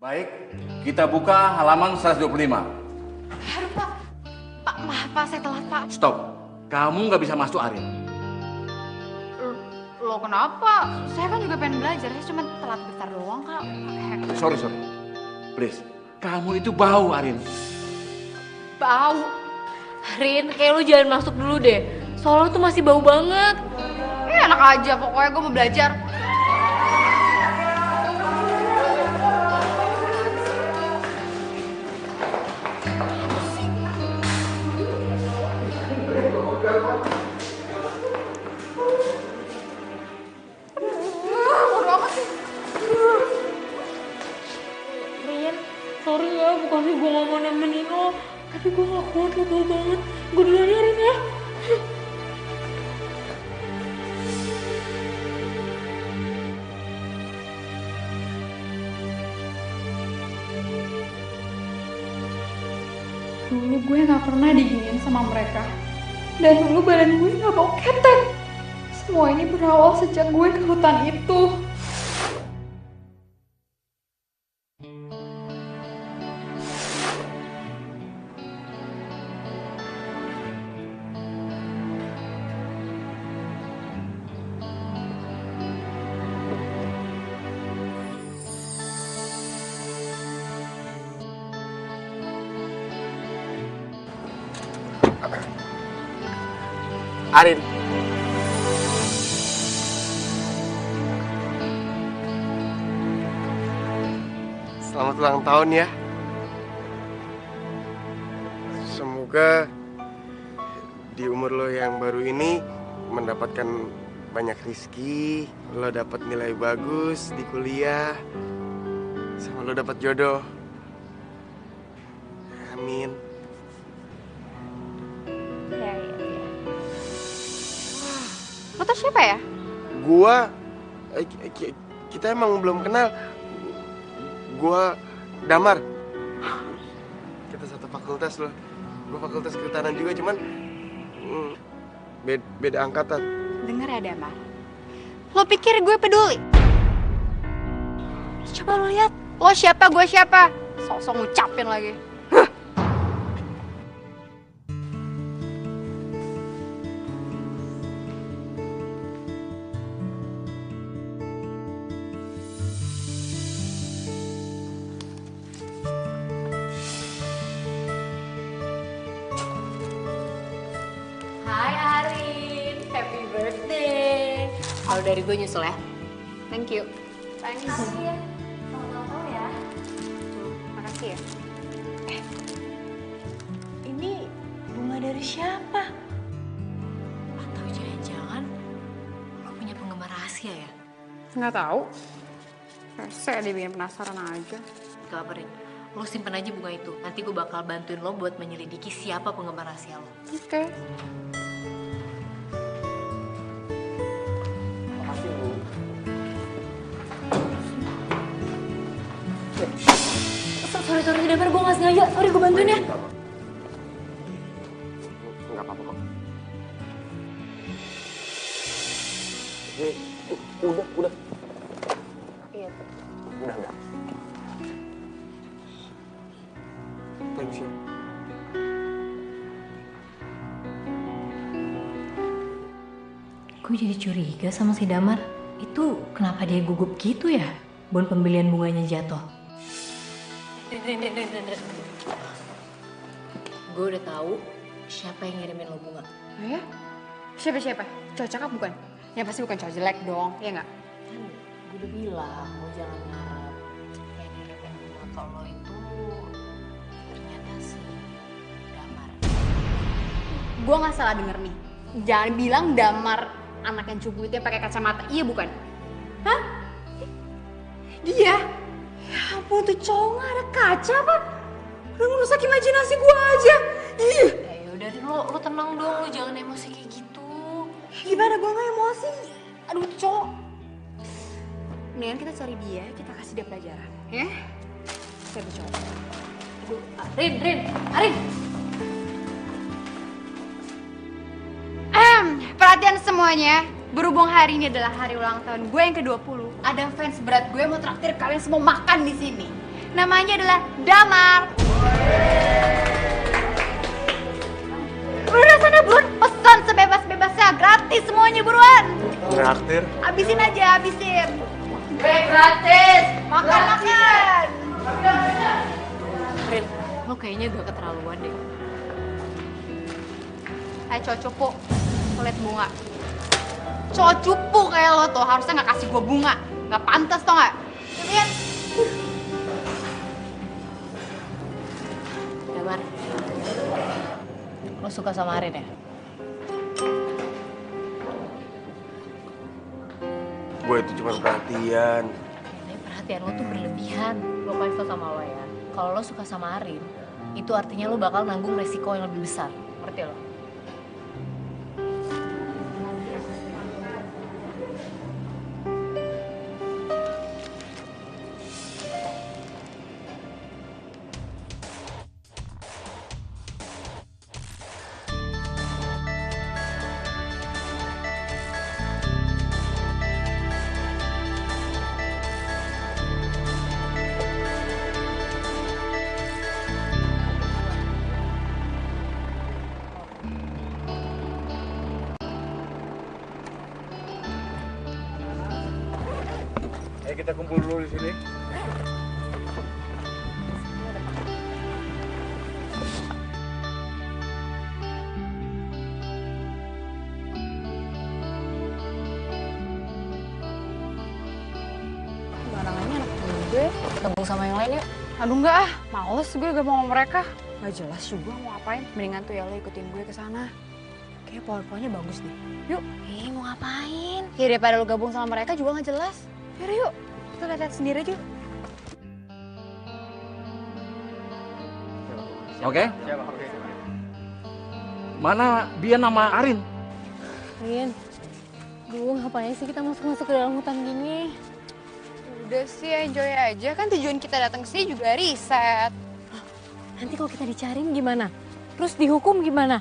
Baik, kita buka halaman 125. Aduh Pak, maaf Pak, saya telat Pak. Stop, kamu nggak bisa masuk Arin. Lo kenapa? Saya kan juga pengen belajar, saya cuma telat bentar doang Kak. Sorry. Please, kamu itu bau Arin. Bau. Rin, kayak lu jangan masuk dulu deh. Soalnya tuh masih bau banget. Enak aja, pokoknya gue mau belajar. Rin, sorry ya, bukannya gue gak mau nemenin lo. Tapi gue gak kuat, lo bau banget. Gue duluan ya, Rin ya. Dulu gue gak pernah diginiin sama mereka. Dan dulu badan gue gak bau ketek. Semua ini berawal sejak gue ke hutan itu. Arin. Selamat ulang tahun ya. Semoga di umur lo yang baru ini mendapatkan banyak rezeki, lo dapat nilai bagus di kuliah, sama lo dapat jodoh. Amin. Ya. Lo tau siapa ya? Gua kita emang belum kenal. Gua Damar. Kita satu fakultas loh. Gua fakultas kehutanan juga, cuman beda angkatan. Dengar ya Damar. Lo pikir gue peduli? Coba lo lihat. Lo siapa, gue siapa? Sok-sok ngucapin lagi. Hai Arin, happy birthday. Kalau dari gue nyusul ya. Thank you. Thanks. Makasih ya. Selamat tahun ya. Makasih ya. Ini bunga dari siapa? Atau jangan-jangan lo punya penggemar rahasia ya? Nggak tahu. Saya dibikin penasaran aja. Gak apa, Rin. Lo simpen aja bunga itu. Nanti gue bakal bantuin lo buat menyelidiki siapa penggemar rahasia lo. Oke. Makasih, Bu. Sorry, Damar, gue gak sengaja. Sorry, gue bantuin ya. Enggak apa-apa kok. Udah. Iya. Udah. Thanks ya. Gue jadi curiga sama si Damar. Itu kenapa dia gugup gitu ya? Bon pembelian bunganya jatuh. Gue udah tahu siapa yang ngirimin lo bunga. Oh ya? Siapa? Cowok cakep bukan? Ya pasti bukan cowok jelek dong, ya nggak? Kan gue udah bilang, lo jangan ngarep. Yang ngirimin bunga ke lo itu ternyata si Damar. Gue nggak salah denger nih. Jangan bilang Damar anak yang cupu itu yang pakai kacamata, iya bukan? Hah? Dia? Ya ampun, tuh cowok nggak ada kaca apa? Udah ngerusak imajinasi gue aja. Ih. Ya udah, lo tenang dong, lo jangan emosi kayak gitu. Gimana gue nggak emosi? Aduh tuh cowok. Mendingan kita cari dia, kita kasih dia pelajaran, ya? Saya cowok. Aduh, Arin. Perhatian semuanya, berhubung hari ini adalah hari ulang tahun gue yang ke-20, ada fans berat gue mau traktir kalian semua makan di sini. Namanya adalah Damar. Udah sana Bun, pesan sebebas-bebasnya, gratis semuanya buruan. Traktir. Habisin aja, habisin. Gratis, makan. Rin, lo kayaknya udah keterlaluan deh. Hai cocupu, lo liat bunga. Cocupu kayak lo tuh harusnya gak kasih gue bunga. Gak pantas tau gak? Lihat. Damar, lo suka sama Arin ya? Gue itu cuma perhatian. Tapi perhatian lo tuh berlebihan. Lo kasih tau sama lo ya. Kalau lo suka sama Arin, itu artinya lo bakal nanggung resiko yang lebih besar. Ngerti lo? Ayo kita kumpul dulu di sini. Barangannya anak gue. Ketemu sama yang lain yuk. Aduh enggak ah, males gue gak mau sama mereka. Gak jelas juga mau ngapain. Mendingan tuh ya lo ikutin gue ke sana. Kayaknya power-powernya bagus deh. Yuk. Mau ngapain? Ya daripada lo gabung sama mereka juga gak jelas. Yaudah yuk, kita lihat sendiri aja yuk. Oke? Mana dia nama Arin? Rin, ngapain sih kita masuk-masuk ke dalam hutan gini? Udah sih, enjoy aja. Kan tujuan kita datang ke sini juga riset. Nanti kalau kita dicariin gimana? Terus dihukum gimana?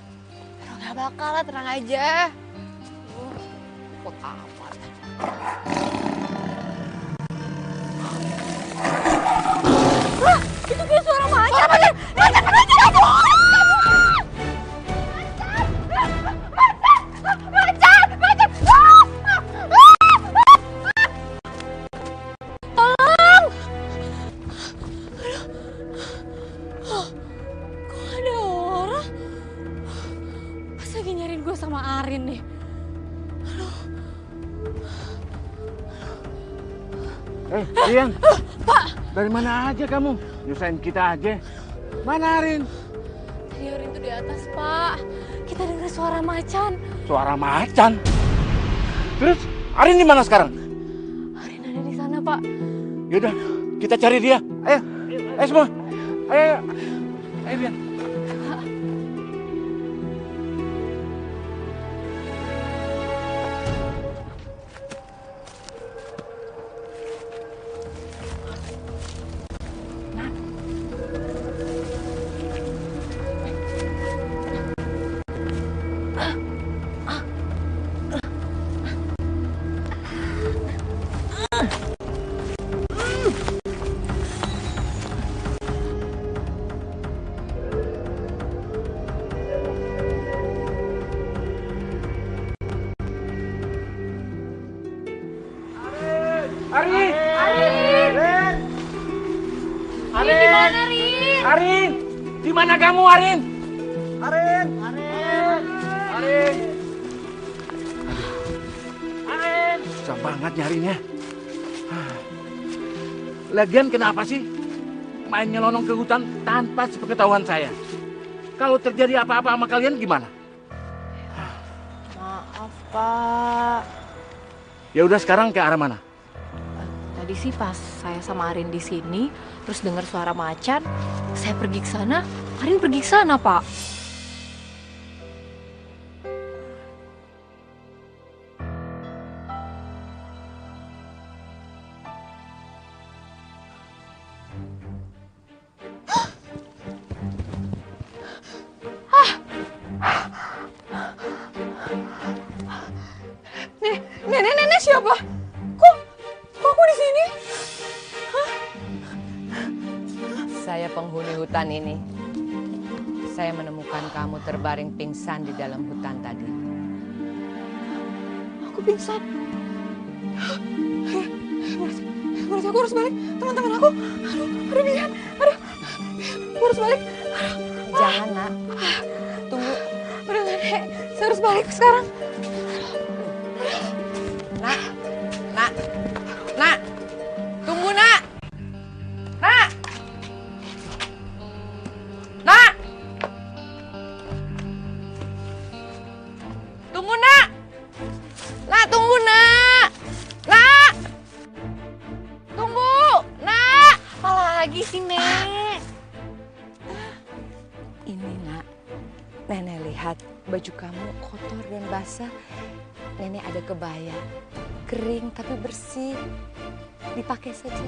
Aduh, gak bakal lah, tenang aja. Takut amat. Wah, itu kayak suara macan. Macan, aduh! Sama Arin nih. Rian. Pak. Dari mana aja kamu? Nyusahin kita aja. Mana Arin? Tadi Arin tuh di atas, Pak. Kita dengar suara macan. Suara macan? Terus Arin di mana sekarang? Arin ada di sana, Pak. Yaudah, kita cari dia. Ayo, ayo semua. Ayo, ayo Rian. Arin! Arin! Arin! Di mana, Rin? Arin! Di mana kamu, Arin? Arin! Arin! Arin! Arin! Susah banget nyarinya. Lagian kenapa sih main nyelonong ke hutan tanpa sepengetahuan saya? Kalau terjadi apa-apa sama kalian gimana? Maaf, Pak. Ya udah sekarang ke arah mana? Tadi sih pas saya sama Arin di sini, terus dengar suara macan, saya pergi ke sana, Arin pergi ke sana, Pak. Nenek siapa? Kok aku di sini? Hah? penghuni hutan ini. Saya menemukan kamu terbaring pingsan di dalam hutan tadi. Aku pingsan. Berarti aku harus balik. Teman-teman aku. Aduh, Bian. Aduh, aku harus balik. Jangan, Nak. Tunggu. Udah gak, Nek. Saya harus balik sekarang. Nak. Tunggu, Nak. Nak. Tunggu, Nak. Tunggu, Nak. Tunggu, Nak. Apa lagi sih, Nek? Ini, Nak. Nenek lihat baju kamu kotor dan basah. Nenek ada kebaya. Kering tapi bersih. Dipakai saja.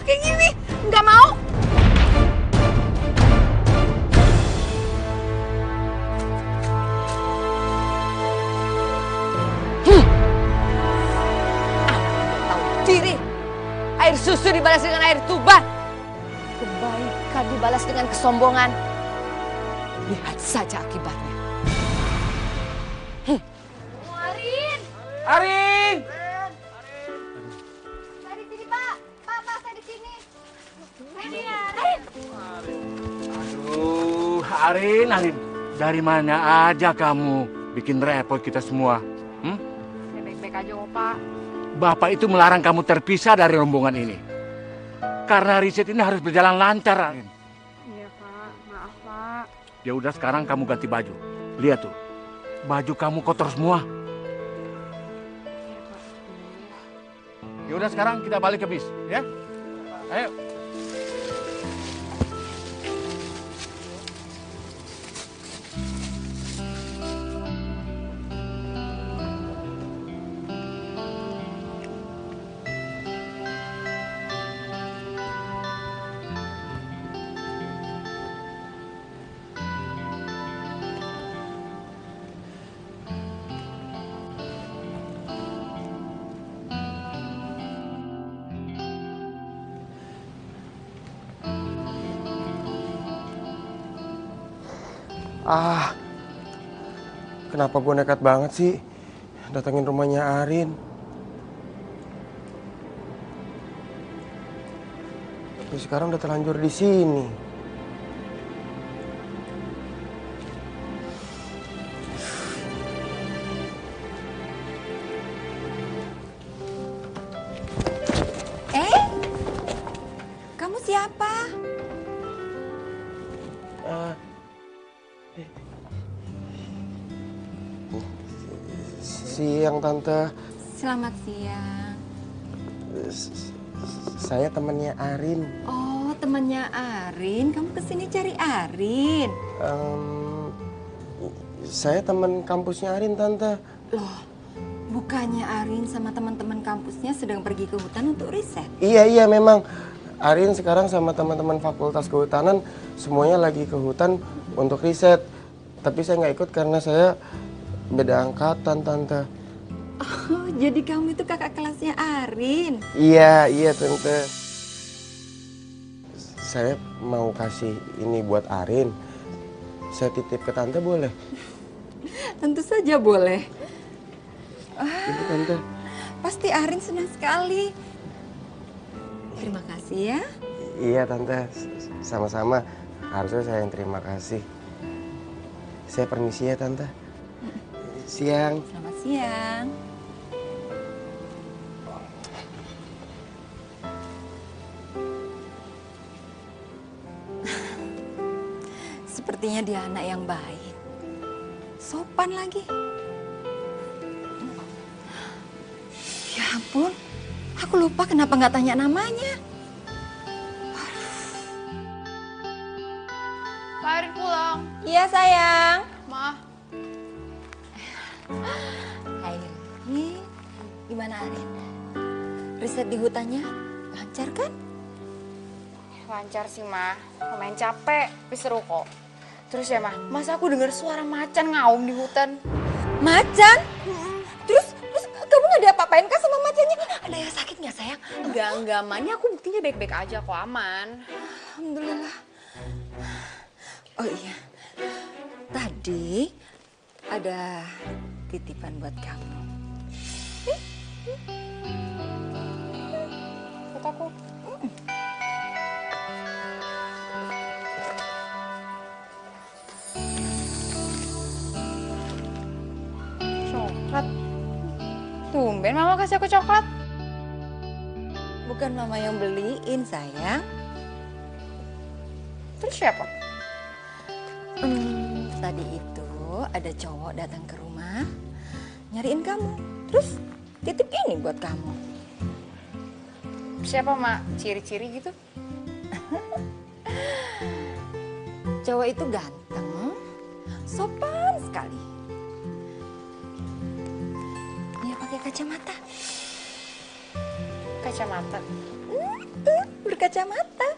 Kayak gini. Nggak mau. Tahu diri. Air susu dibalas dengan air tuba. Kebaikan dibalas dengan kesombongan. Lihat saja akibatnya. Arin! Saya di sini, Pak. Pak, saya di sini. Aduh, Arin. Dari mana aja kamu bikin repot kita semua? Saya baik-baik aja kok, Pak. Bapak itu melarang kamu terpisah dari rombongan ini. Karena riset ini harus berjalan lancar, Arin. Iya, Pak. Maaf, Pak. Ya udah sekarang kamu ganti baju. Lihat tuh, baju kamu kotor semua. Ya udah sekarang kita balik ke bis, ya. Ayo. Kenapa gue nekat banget sih datengin rumahnya Arin? Tapi sekarang udah terlanjur di sini. Kamu siapa? Siang, Tante. Selamat siang. Saya temannya Arin. Oh, temannya Arin. Kamu kesini cari Arin. Saya teman kampusnya Arin, Tante. Loh, bukannya Arin sama teman-teman kampusnya sedang pergi ke hutan untuk riset? Iya, memang. Arin sekarang sama teman-teman fakultas kehutanan semuanya lagi ke hutan untuk riset. Tapi saya nggak ikut karena saya beda angkatan, Tante. Oh, jadi kamu itu kakak kelasnya Arin? Iya, Tante. Saya mau kasih ini buat Arin. Saya titip ke Tante boleh? Tentu saja boleh. Ini, Tante. Pasti Arin senang sekali. Terima kasih ya. Iya, Tante. Sama-sama. Harusnya saya yang terima kasih. Saya permisi ya, Tante. Siang. Selamat siang. Sepertinya dia anak yang baik. Sopan lagi. Ya ampun, aku lupa kenapa nggak tanya namanya. Pak Arin pulang. Iya sayang. Ma. Arin, gimana Arin? Riset di hutannya lancar kan? Lancar sih, Ma. Lumayan capek, tapi seru kok. Terus ya, Ma, masa aku dengar suara macan ngaum di hutan? Macan? Terus kamu nggak diapa-apain kan sama macannya? Ada yang sakit nggak sayang? sayang? Enggak, Ma. Ini aku buktinya baik-baik aja kok, aman. Alhamdulillah. Oh iya, tadi ada titipan buat kamu. Foto aku. Coklat. Tumben Mama kasih aku coklat. Bukan Mama yang beliin, sayang. Terus siapa? Tadi itu ada cowok datang ke rumah, nyariin kamu. Terus titip ini buat kamu. Siapa, Ma? Ciri-ciri gitu? Cowok itu ganteng, sopan sekali. Dia pakai kacamata. Kacamata. Berkacamata.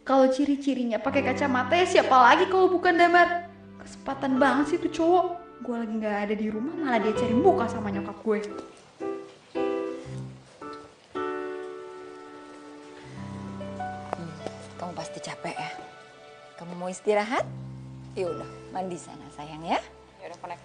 Kalau ciri-cirinya pakai kacamata ya siapa lagi kalau bukan Damar? Kesempatan banget sih tuh cowok. Gue lagi nggak ada di rumah malah dia cari muka sama nyokap gue. Kamu pasti capek ya. Kamu mau istirahat? Yaudah, mandi sana sayang ya. Ya udah connect.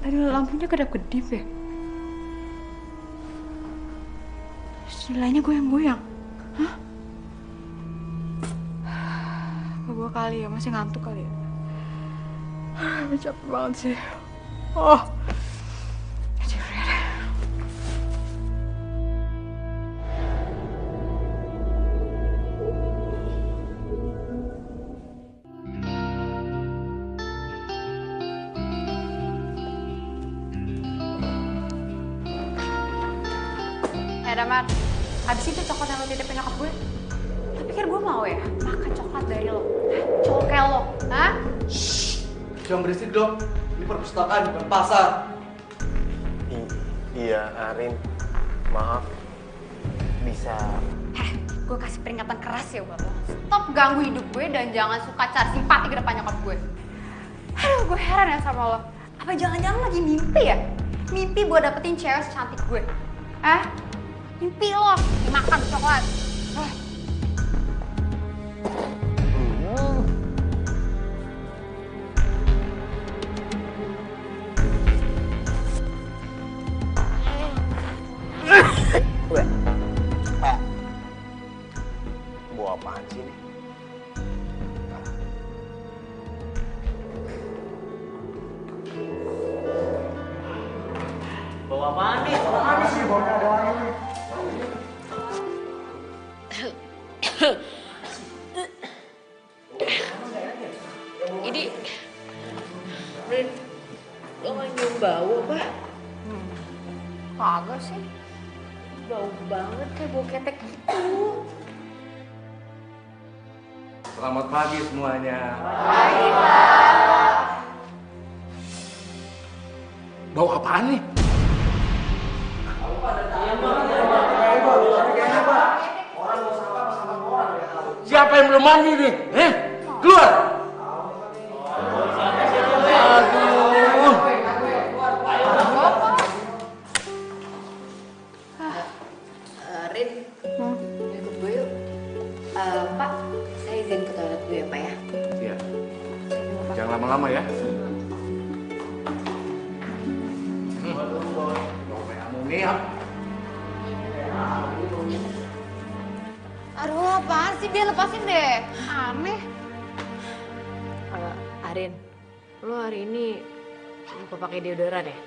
Tadi lampunya kedap-kedip ya? Nilainya goyang-goyang. Hah? Apa gue kali ya? Masih ngantuk kali ya? Capek banget sih. Oh. Tidur ya deh. Damar, abis itu coklat yang lo titipin nyokap gue. Lo pikir gue mau ya makan coklat dari lo? Cowok kayak lo, hah? Jangan berisik dong, ini perpustakaan bukan pasar. Iya, Arin. Maaf. Bisa. Gue kasih peringatan keras ya buat lo. Stop ganggu hidup gue dan jangan suka cari simpati ke depan nyokap gue. Aduh, gue heran ya sama lo. Apa jangan-jangan lagi mimpi ya? Mimpi buat dapetin cewek secantik gue. Hah? Mimpi lo, dimakan coklat. Bawa apaan sih ini? Bawa apaan nih? Apaan sih bawa ini? Ini, Rin, lo nggak nyium bau apa? Kagak sih. Bau banget kayak bau ketek gitu. Selamat pagi semuanya. Bau apaan nih? Siapa yang belum mandi nih? Keluar! Aduh. Rin, ikut gue yuk. Pak, saya izin ke toilet dulu ya Pak ya. Iya. Jangan lama-lama ya. Aduh, apaan sih dia? Lepasin deh. Aneh. Arin, lo hari ini lupa pakai deodoran ya?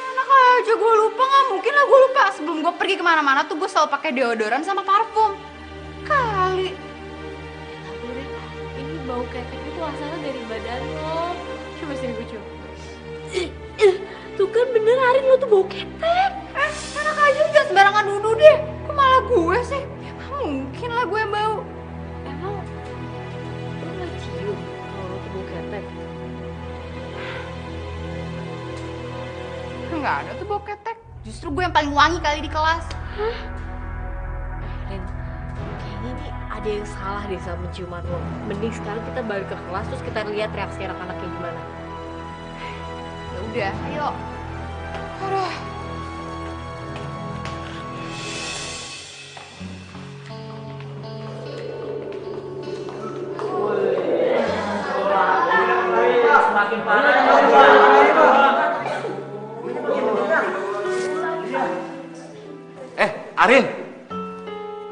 Enak aja, gue lupa. Nggak mungkin lah gue lupa. Sebelum gue pergi kemana-mana tuh gue selalu pakai deodoran sama parfum. Kali. Tapi Rin, ini bau ketek itu asalnya dari badan lo. Coba sini gue cium. Tuh kan bener Arin, lo tuh bau ketek. Enak aja lu jangan sembarangan nuduh deh. Kok malah gue sih? Ya, mungkin lah gue yang bau. Emang lo gak cium kalau lo tuh bau ketek? Nggak ada tuh bau ketek. Justru gue yang paling wangi kali di kelas. Rin, kayaknya ini ada yang salah deh sama penciuman lo. Mending sekarang kita balik ke kelas terus kita lihat reaksi anak-anak kayak gimana. Ya udah, ayo. Aduh. Arin,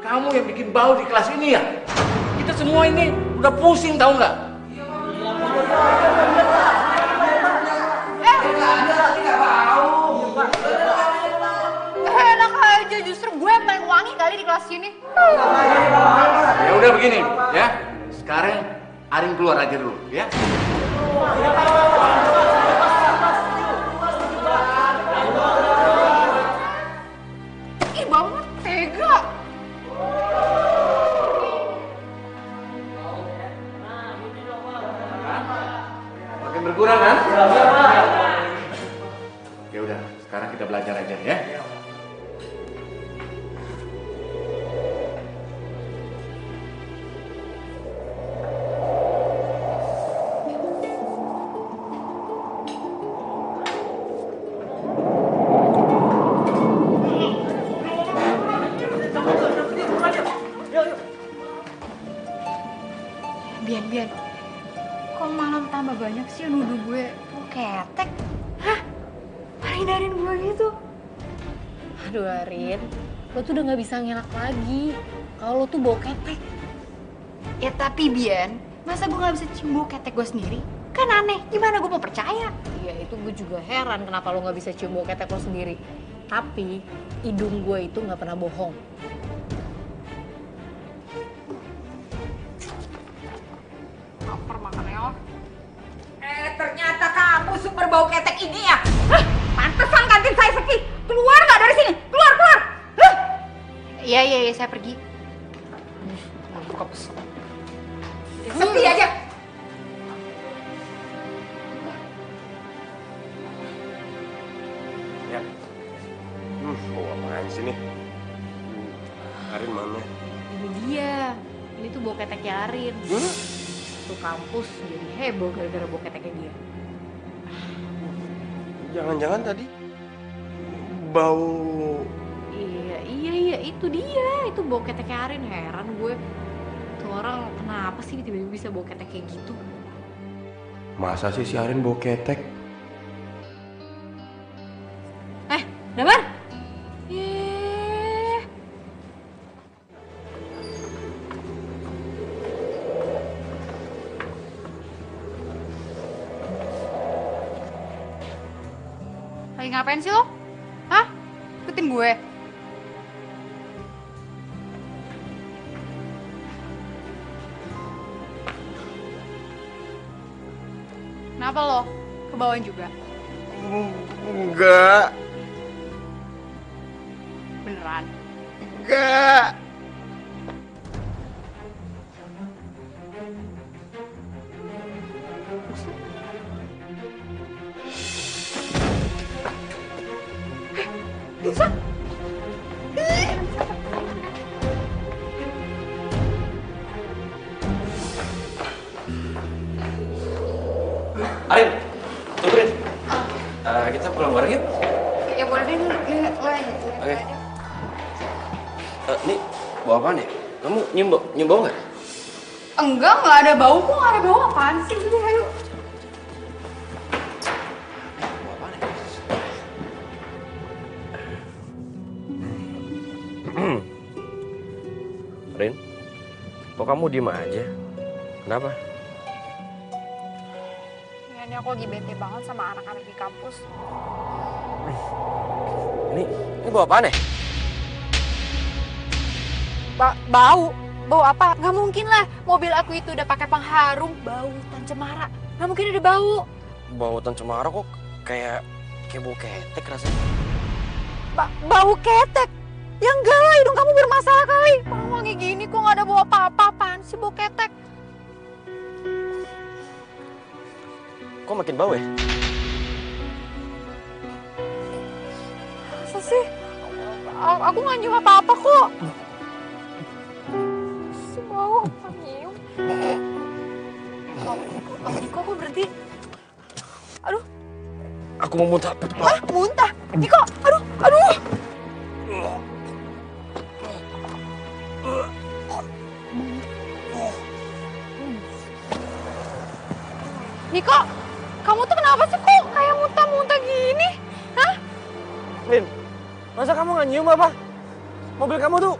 kamu yang bikin bau di kelas ini ya? Kita semua ini udah pusing tahu nggak? Enak aja, justru gue yang paling wangi kali di kelas ini. Ya udah begini, ya. Sekarang Arin keluar aja dulu, ya. Ih, banget tega. Makin berkurang kan? Ya udah, sekarang kita belajar aja ya. Bian, kok malam tambah banyak sih yang nuduh gue tuh ketek? Hah? Hindarin gue gitu? Aduh Arin, lo tuh udah gak bisa ngelak lagi kalau lo tuh bau ketek. Ya tapi Bian, masa gue gak bisa cium bau ketek gue sendiri? Kan aneh, gimana gue mau percaya? Iya itu gue juga heran kenapa lo gak bisa cium bau ketek lo sendiri. Tapi hidung gue itu gak pernah bohong. Lapar makannya oh. Ternyata kamu sumber bau ketek ini ya? Hah? Pantesan kantin saya sepi. Keluar nggak dari sini? Keluar! Hah? Iya, saya pergi. Sepi aja. Ya. Bau apaan sih nih? Arin mana? Ini dia, ini tuh bau keteknya Arin. Tuh kampus jadi heboh gara-gara bau keteknya dia. Jangan-jangan tadi bau. Iya, itu dia. Itu bau keteknya Arin, heran gue. Tuh orang kenapa sih tiba-tiba bisa bau ketek kayak gitu? Masa sih si Arin bau ketek? Damar? Lagi ngapain sih lo? Hah? Ikutin gue? Kenapa lo? Kebawaan juga? Enggak. Beneran? Enggak. Arin, tunggu Rin. Kita pulang bareng yuk. Ya boleh deh, lo aja. Oke. Nih, bawa apaan ya? Kamu nyium bau nggak? Enggak ada bau kok, nggak ada bau apaan sih? Udah, ayo. Bawa apaan ya? Rin, kok kamu diem aja? Kenapa? Ya, ini aku lagi bete banget sama anak-anak di kampus. Ini bawa apaan ya? Bau? Bau apa? Gak mungkin lah, mobil aku itu udah pakai pengharum bau tan cemara. Gak mungkin ada bau. Bau tan cemara kok kayak Kayak bau ketek rasanya. Bau ketek? Ya enggak lah, hidung kamu bermasalah kali. Kalau wangi gini kok nggak ada bau apa-apa, apaan sih bau ketek? Kok makin bau ya? Masa sih? Aku nggak nyium apa-apa kok. Si bau, nggak nyium. Kok aku berhenti? Aduh. Aku mau muntah. Hah? Muntah? Niko, aduh. Niko, kamu tuh kenapa sih kok kayak muntah-muntah gini? Hah? Rin, masa kamu nggak nyium apa? Mobil kamu tuh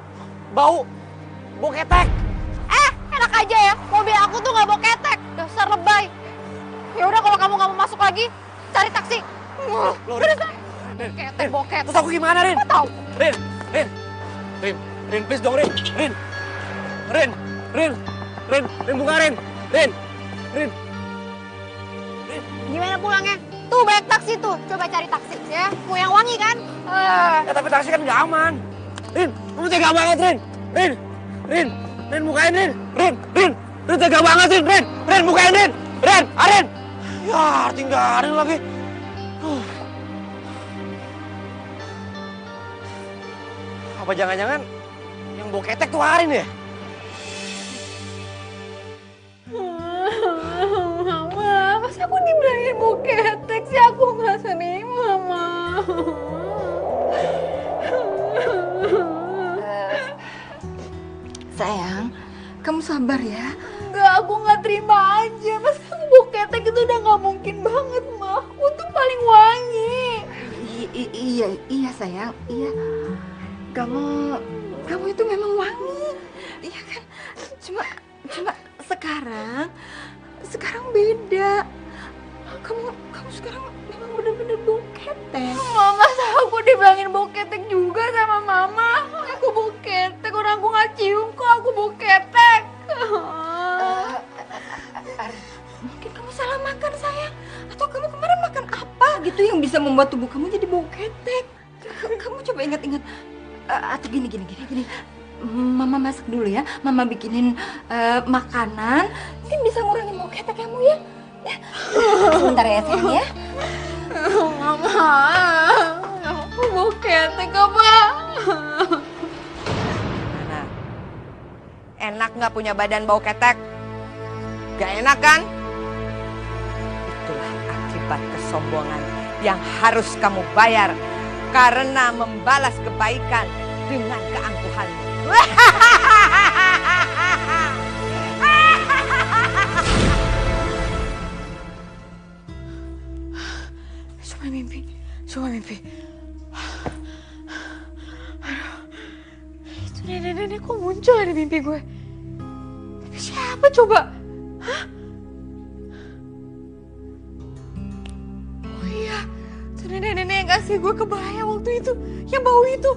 bau ketek. Enak aja ya, mobil aku tuh nggak bau ketek. Dasar lebay. Ya udah kalau kamu nggak mau masuk lagi, cari taksi. Udah sana. Ketek bau ketek. Terus aku gimana, Rin? Apa tahu? Rin, please dong, Rin. Rin, buka, Rin. Gimana pulangnya? Tuh banyak taksi tuh, coba cari taksi ya. Mau yang wangi kan? Ya tapi taksi kan nggak aman. Rin, kamu tega banget, Rin. Rin, bukain, Rin. Rin, tega banget, Rin. Rin, bukain, Rin. Rin. Ya, tinggalin lagi. Apa jangan-jangan yang bau ketek tuh Arin ya? Mama, masa aku dibilangin bau ketek sih? Aku nggak sedih, Mama. Sayang, kamu sabar ya. Enggak, aku nggak terima aja. Mas aku bau ketek itu udah nggak mungkin banget, Ma. Aku tuh paling wangi. Iya sayang, iya. Kamu itu memang wangi, iya kan? Cuma sekarang beda. Kamu sekarang memang benar-benar bau ketek. Mama, masa aku dibilangin bau ketek juga sama Mama? Aku bau ketek, orang aku nggak cium kok aku bau ketek. Mungkin kamu salah makan sayang. Atau kamu kemarin makan apa gitu yang bisa membuat tubuh kamu jadi bau ketek. Kamu coba ingat-ingat. Atau gini. Mama masak dulu ya. Mama bikinin makanan. Mungkin bisa ngurangin bau ketek kamu ya. Sebentar ya sayang ya. Mama, aku bau ketek apa? Mana? Enak nggak punya badan bau ketek? Gak enak kan? Itulah akibat kesombongan yang harus kamu bayar karena membalas kebaikan dengan keangkuhanmu. Cuma mimpi. Aduh, itu nenek-nenek kok muncul di mimpi gue? Tapi siapa coba? Hah? Oh iya, itu nenek-nenek yang kasih gue kebaya waktu itu, yang bau itu.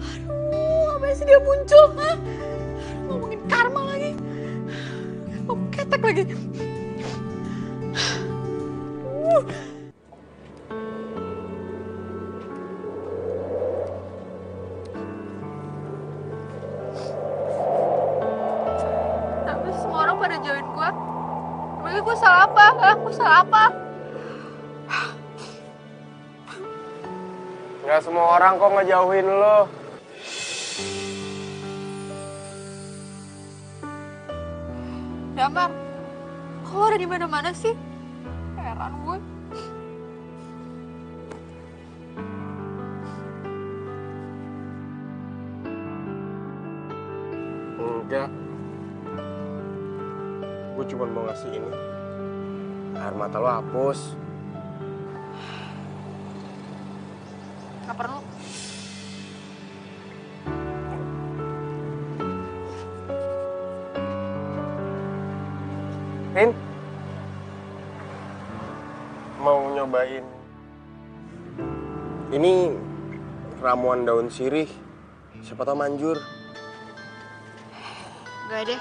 Aduh, apa sih dia muncul? Hah? Ngomongin karma lagi. Bau ketek lagi. Tapi semua orang pada jauhin gue. Emangnya gue salah apa? Gue salah apa? Nggak semua orang kok ngejauhin lo. Damar, kalau ada di mana-mana sih? Heran gue. Enggak. Gue cuma mau ngasih ini. Air mata lo hapus. Gak perlu. Rin, mau nyobain ini ramuan daun sirih, siapa tau manjur. Gak deh,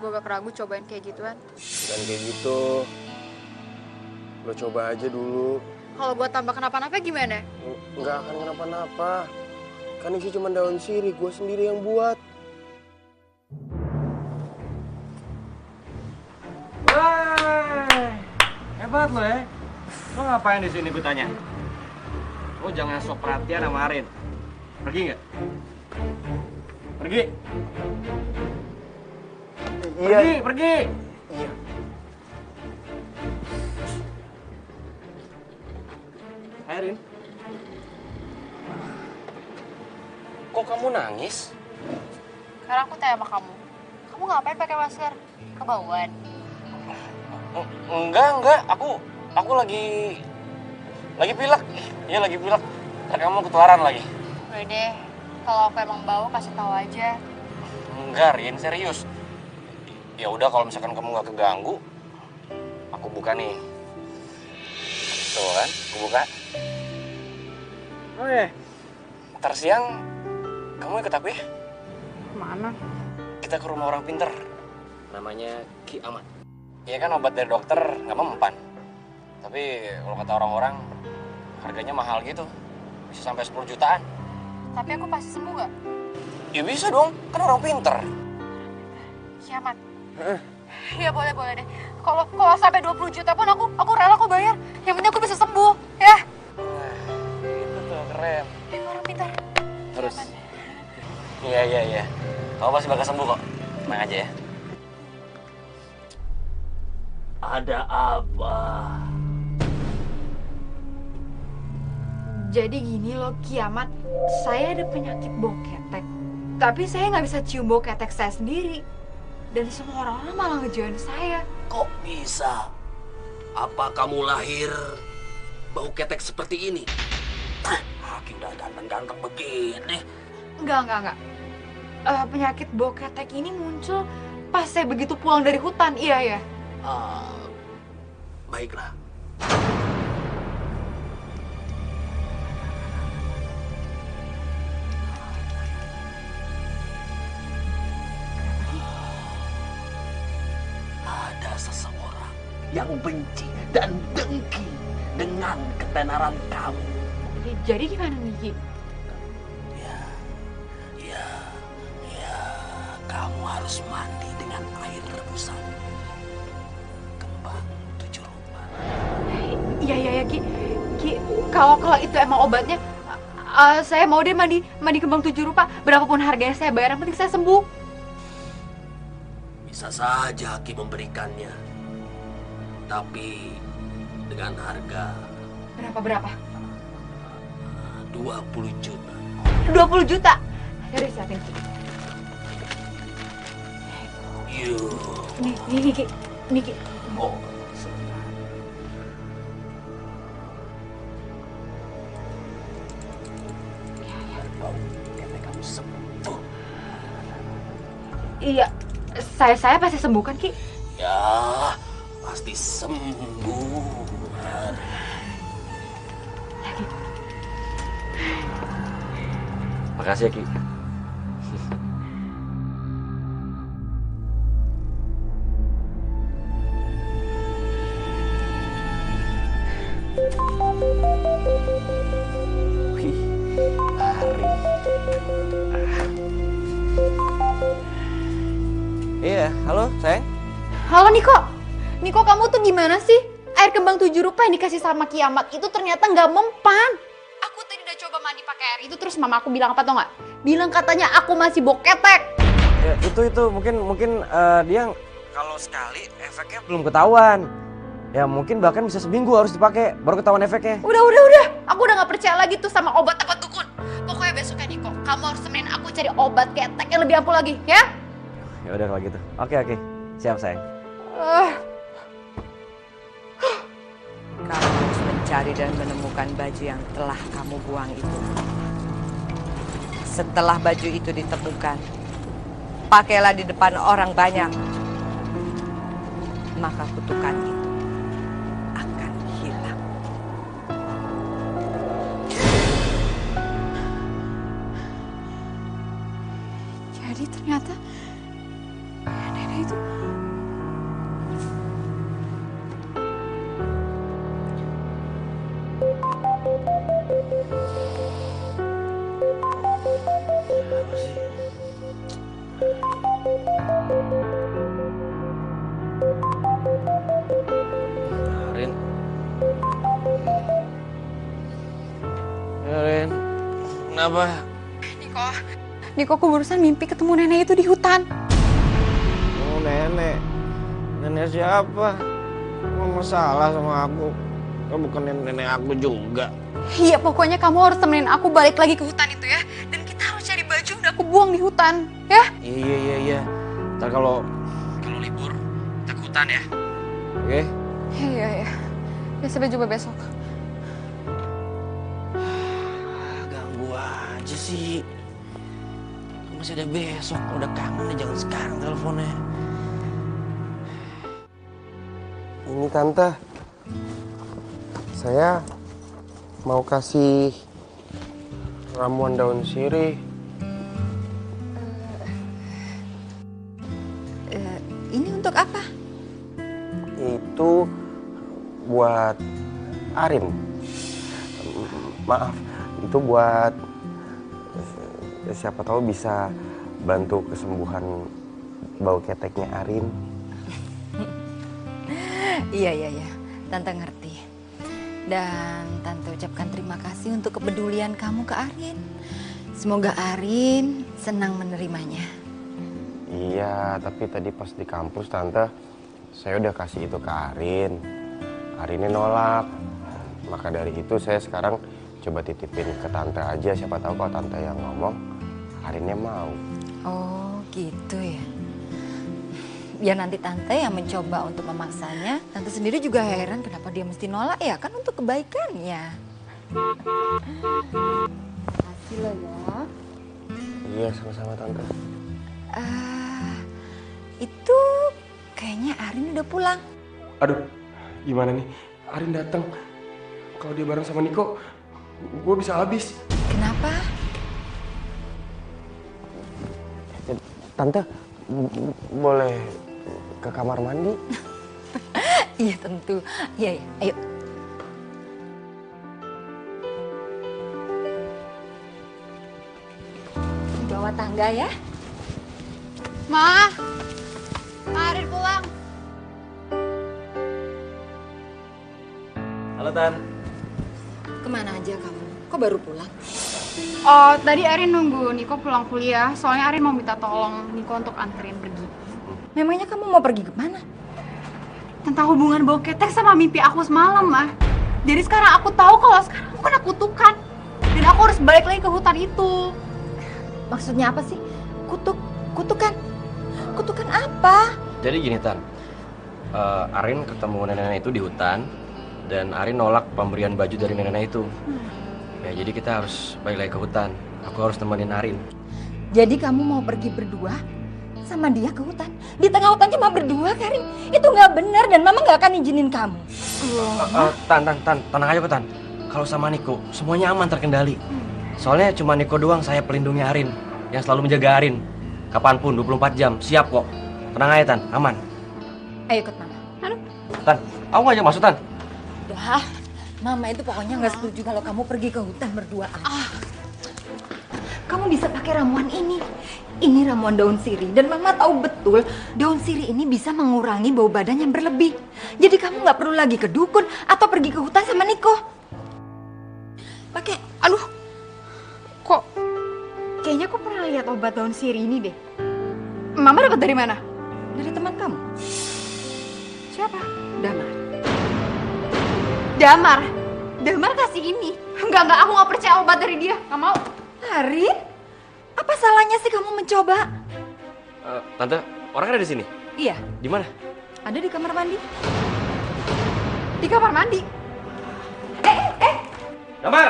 gue gak ragu cobain kayak gituan. Dan kayak gitu, lo coba aja dulu. Kalau gue tambah kenapa-napa gimana? Nggak akan kenapa-napa. Kan ini cuma daun sirih, gue sendiri yang buat. Wah, hebat lo ya. Lo ngapain di sini gue tanya? Lo jangan sok perhatian sama Arin. Pergi nggak? Pergi. Iya. Pergi. Iya. Arin. Kok kamu nangis? Karena aku tanya sama kamu. Kamu ngapain pakai masker? Kebauan. Enggak. Aku lagi pilek. Iya lagi pilek. Ntar kamu ketularan lagi. Udah deh, kalau aku emang bau kasih tahu aja. Enggak, Rin, serius. Ya udah kalau misalkan kamu nggak keganggu, aku buka nih. Tuh kan, aku buka. Oh ya. Ntar siang kamu ikut aku ya? Mana? Kita ke rumah orang pinter. Namanya Ki Amat. Iya kan obat dari dokter nggak mempan. Tapi kalau kata orang-orang harganya mahal gitu. Bisa sampai 10 jutaan. Tapi aku pasti sembuh gak? Ya bisa dong, kan orang pinter. Kiamat. Ya boleh deh. Kalau sampai 20 juta pun aku rela kok bayar. Yang penting aku bisa sembuh, ya. Itu tuh keren. Orang pintar. Terus. Iya. Kamu pasti bakal sembuh kok. Tenang aja ya. Ada apa? Jadi gini loh Kiamat, saya ada penyakit bau ketek. Tapi saya nggak bisa cium bau ketek saya sendiri. Dan semua orang-orang malah ngejauhin saya. Kok bisa? Apa kamu lahir bau ketek seperti ini? Hakim udah ganteng-ganteng begini. Enggak. Penyakit bau ketek ini muncul pas saya begitu pulang dari hutan, iya ya. Baiklah. Ada seseorang yang benci dan dengki dengan ketenaran kamu. Jadi gimana nih, Ki? Ya, kamu harus mandi dengan air rebusan kembang 7 rupa. Iya, Ki. Ki, kalau itu emang obatnya, saya mau deh mandi kembang 7 rupa. Berapapun harganya saya bayar, yang penting saya sembuh. Bisa saja Ki memberikannya, tapi dengan harga Berapa? 20 juta. 20 juta? Yaudah, siapin, Ki. Nih, Ki. Oh, bau ketek kamu sembuh. Iya, saya pasti sembuh kan, Ki? Ya, pasti sembuh. Makasih ya Ki. Wih, Arin. Iya, halo sayang. Halo, Niko. Niko, kamu tuh gimana sih? Air kembang 7 rupa yang dikasih sama Kiamat itu ternyata nggak mempan. Aku tadi udah coba mandi pakai air itu, terus mama aku bilang apa tau nggak? Bilang katanya aku masih bau ketek. Ya, itu mungkin dia kalau sekali efeknya belum ketahuan. Ya mungkin bahkan bisa seminggu harus dipakai baru ketahuan efeknya. Udah. Aku udah nggak percaya lagi tuh sama obat apa dukun. Pokoknya besoknya Niko, kamu harus temenin aku cari obat ketek yang lebih ampuh lagi, ya? Ya udah kalau gitu. Oke. Siap sayang. Kamu harus mencari dan menemukan baju yang telah kamu buang itu. Setelah baju itu ditemukan, pakailah di depan orang banyak. Maka kutukan itu akan hilang. Jadi ternyata nenek itu Kenapa? Niko, aku barusan mimpi ketemu nenek itu di hutan. Oh, nenek. Nenek siapa? Kamu masalah sama aku. Kamu bukan nenek aku juga. Iya, pokoknya kamu harus temenin aku balik lagi ke hutan itu ya. Dan kita harus cari baju udah aku buang di hutan, ya? Iya. Ntar kalau libur, kita ke hutan ya. Oke? Iya. Ya, sampai jumpa besok. Ganggu aja sih. Masih ada besok. Udah kangen nih, jangan sekarang teleponnya. Ini tante, saya mau kasih ramuan daun sirih. Ini untuk apa? Itu buat Arin. Maaf, itu buat siapa tahu bisa bantu kesembuhan bau keteknya Arin. Iya. Tante ngerti. Dan Tante ucapkan terima kasih untuk kepedulian kamu ke Arin. Semoga Arin senang menerimanya. Iya, tapi tadi pas di kampus Tante, saya udah kasih itu ke Arin. Arinnya nolak. Maka dari itu saya sekarang coba titipin ke Tante aja. Siapa tahu kalau Tante yang ngomong, Arinnya mau. Oh gitu ya. Biar nanti Tante yang mencoba untuk memaksanya. Tante sendiri juga heran kenapa dia mesti nolak ya. Kan untuk kebaikannya. Makasih lo ya. Iya, sama-sama Tante. Itu kayaknya Arin udah pulang. Aduh, gimana nih? Arin datang. Kalau dia bareng sama Niko, gue bisa habis. Kenapa? Tante, boleh ke kamar mandi? Iya tentu. Iya, ayo. Di bawah tangga ya. Ma, Arin pulang. Halo Tan. Kemana aja kamu? Kok baru pulang? Oh, tadi Arin nunggu Niko pulang kuliah. Soalnya Arin mau minta tolong Niko untuk anterin pergi. Memangnya kamu mau pergi kemana? Tentang hubungan bau ketek sama mimpi aku semalam, Ma. Jadi sekarang aku tahu kalau sekarang aku kena kutukan. Dan aku harus balik lagi ke hutan itu. Maksudnya apa sih? Kutukan? Kutukan apa? Jadi gini Tan, Arin ketemu nenek itu di hutan dan Arin nolak pemberian baju dari nenek itu. Ya jadi kita harus balik lagi ke hutan. Aku harus temenin Arin. Jadi kamu mau pergi berdua sama dia ke hutan? Di tengah hutan cuma berdua, Karin. Itu nggak benar dan Mama nggak akan izinin kamu. Tan, tenang aja kok Tan. Kalau sama Niko, semuanya aman terkendali. Soalnya cuma Niko doang saya pelindungi Arin, yang selalu menjaga Arin. Kapanpun, 24 jam, siap kok. Tenang aja Tan, aman. Ayo ikut Mama. Tan, aku ngajak masuk Tan. Udah, Mama itu pokoknya nggak setuju kalau kamu pergi ke hutan berduaan. Kamu bisa pakai ramuan ini. Ini ramuan daun sirih dan Mama tahu betul daun sirih ini bisa mengurangi bau badan yang berlebih. Jadi kamu nggak perlu lagi ke dukun atau pergi ke hutan sama Niko. Pakai, Kok kayaknya aku pernah lihat obat daun sirih ini deh. Mama dapat dari mana? dari teman kamu. Siapa? Damar. Damar kasih ini. Enggak, aku nggak percaya obat dari dia. Nggak mau. Arin, apa salahnya sih kamu mencoba? Tante, orang ada di sini? Iya, Di mana? ada di kamar mandi. Di kamar mandi. Damar,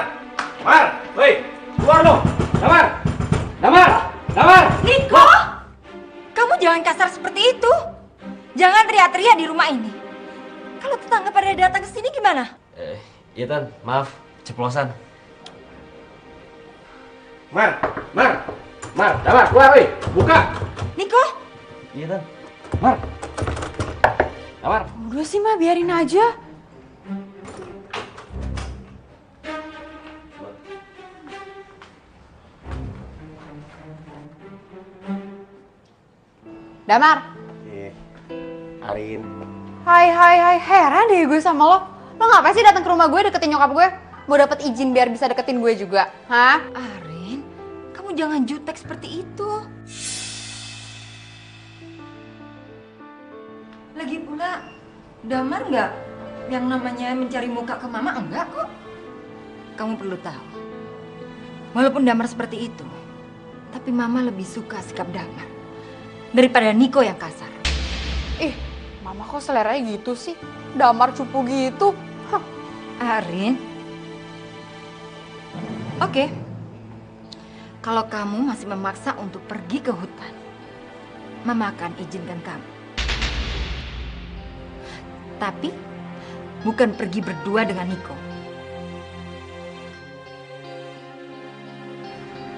woi, keluar dong. Damar. Niko, kamu jangan kasar seperti itu. Jangan teriak-teriak di rumah ini. Kalau tetangga pada datang ke sini gimana? Iya Tan, maaf, ceplosan. Mar, Damar, keluar woi, buka. Niko, Iya Tan. Damar. Udah sih, Ma, biarin aja. Damar. Arin. Hai, heran deh gue sama lo. Lo ngapain sih datang ke rumah gue deketin nyokap gue? Mau dapet izin biar bisa deketin gue juga, hah? Arin, jangan jutek seperti itu. Lagi pula, Damar nggak yang namanya mencari muka ke Mama, enggak kok. Kamu perlu tahu, walaupun Damar seperti itu, tapi Mama lebih suka sikap Damar daripada Niko yang kasar. Ih, Mama kok seleranya gitu sih? Damar cupu gitu. Hah. Arin, oke. Kalau kamu masih memaksa untuk pergi ke hutan, Mama akan izinkan kamu. Tapi bukan pergi berdua dengan Niko.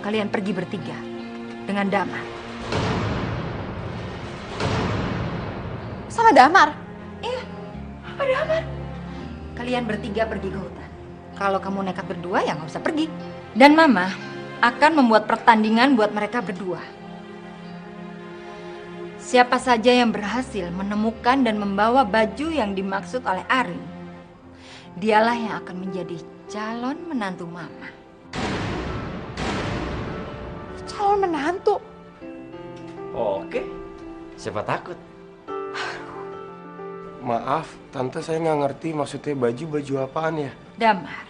Kalian pergi bertiga dengan Damar. Sama Damar? Iya, sama Damar. Kalian bertiga pergi ke hutan. Kalau kamu nekat berdua ya nggak usah pergi. Dan Mama akan membuat pertandingan buat mereka berdua. Siapa saja yang berhasil menemukan dan membawa baju yang dimaksud oleh Arin, dialah yang akan menjadi calon menantu Mama. Calon menantu? Oke, siapa takut? Maaf, Tante, saya nggak ngerti maksudnya baju apaan ya? Damar,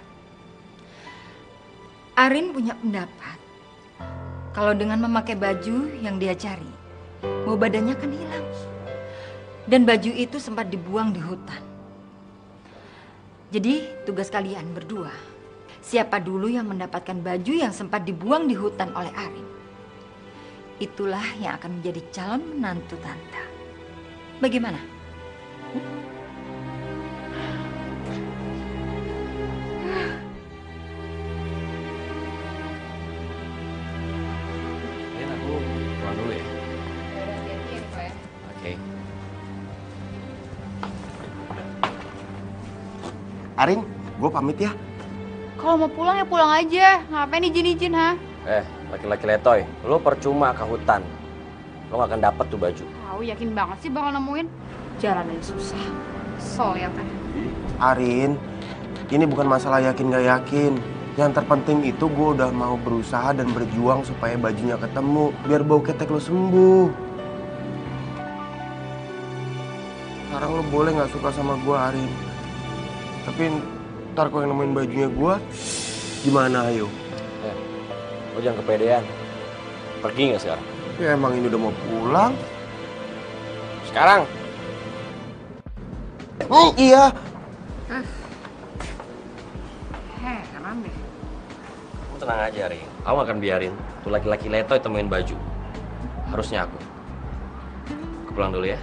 Arin punya pendapat kalau dengan memakai baju yang dia cari, bau badannya akan hilang. Dan baju itu sempat dibuang di hutan. Jadi tugas kalian berdua, siapa dulu yang mendapatkan baju yang sempat dibuang di hutan oleh Arin, itulah yang akan menjadi calon menantu Tante. Bagaimana? Ini aku pulang dulu ya. Oke. Arin, gue pamit ya. Kalau mau pulang ya pulang aja. Ngapain izin-izin, ha? Laki-laki letoy, lo percuma ke hutan. Lo gak akan dapet tuh baju. Tahu yakin banget sih bakal nemuin. Jalannya susah. So ya kan. Arin, ini bukan masalah yakin gak yakin. Yang terpenting itu gue udah mau berusaha dan berjuang supaya bajunya ketemu. Biar bau ketek lo sembuh. Sekarang lo boleh gak suka sama gue, Arin. Tapi ntar kalau yang nemuin bajunya gue, gimana ayo? Lo jangan kepedean. Pergi gak sekarang? Ya emang ini udah mau pulang. Sekarang? Iya. Heran deh. Kamu tenang aja, Rin. Aku gak akan biarin tuh laki-laki letoy temuin baju. Harusnya aku. Aku pulang dulu ya.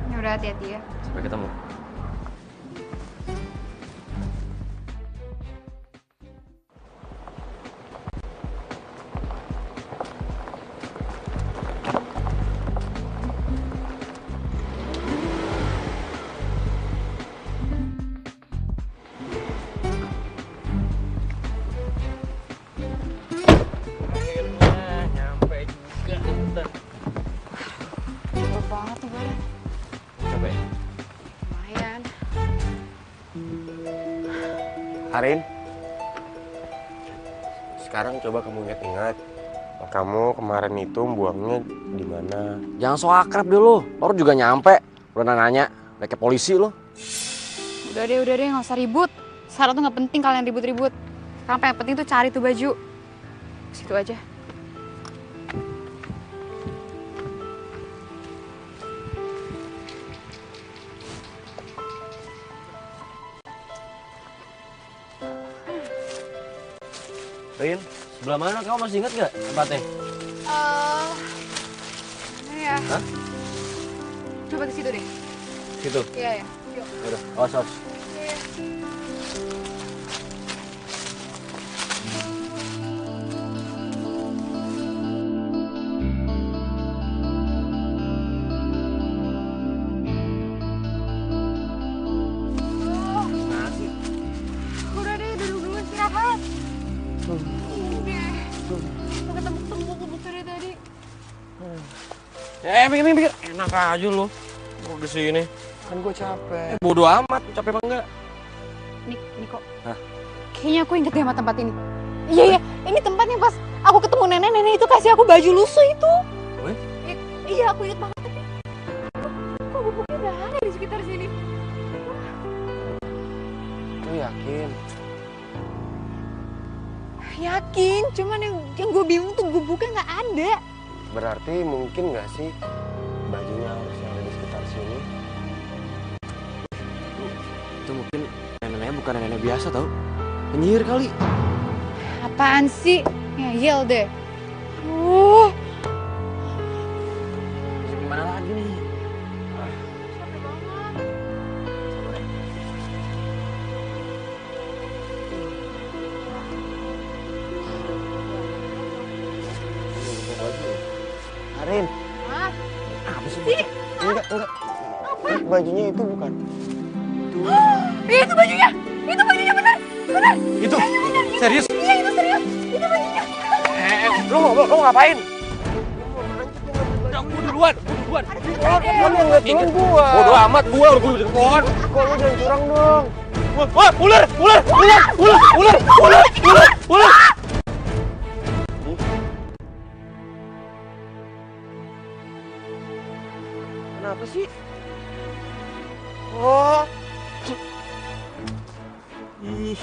Ya udah hati-hati ya. Sampai ketemu. Capek banget nih gue. Capek? Lumayan. Arin, sekarang coba kamu ingat-ingat. Kamu kemarin itu buangnya di mana? Jangan so akrab deh lo. Baru juga nyampe. Udah nanya, udah kayak polisi lo. Udah deh, nggak usah ribut. Sekarang tuh nggak penting kalian ribut-ribut. Sekarang yang penting tuh cari tuh baju. Situ aja. Rin, sebelah mana? Kamu masih ingat nggak tempatnya? Mana ya? Hah? Coba ke situ deh. Situ? Iya, ya. Yuk. Udah, awas. Iya. Udah deh, duduk dulu istirahat. Udah ketemu kubu dari tadi. Mikir. Enak aja lo. Mau di sini. Kan gue capek. Bodo amat, capek apa enggak? Niko. Hah? Kayaknya aku inget deh sama tempat ini. Iya, iya. Ini tempatnya pas aku ketemu nenek-nenek itu kasih aku baju lusuh itu. Weh? Iya, aku ingat banget. Tapi kok bubuknya nggak ada di sekitar sini? Lu yakin? Yakin, cuman yang gue bingung tuh gubuknya nggak ada. Berarti mungkin nggak sih bajunya harus yang ada di sekitar sini? Itu mungkin neneknya bukan nenek biasa tau. Penyihir kali. Apaan sih? Ngeyel deh. Terus gimana lagi nih? Capek banget. Arin, Hah? apa sih? Enggak. Bajunya itu bukan. Itu bajunya! Itu bajunya bener! Bener! Itu? Serius? Iya, itu serius! Itu bajunya! Lu ngapain? Gue duluan. Kamu yang ngeliat duluan gua. Bodoh amat, gua udah di pohon. Kok lu jangan curang dong. Wah, ular. Kenapa sih? Oh. Ih.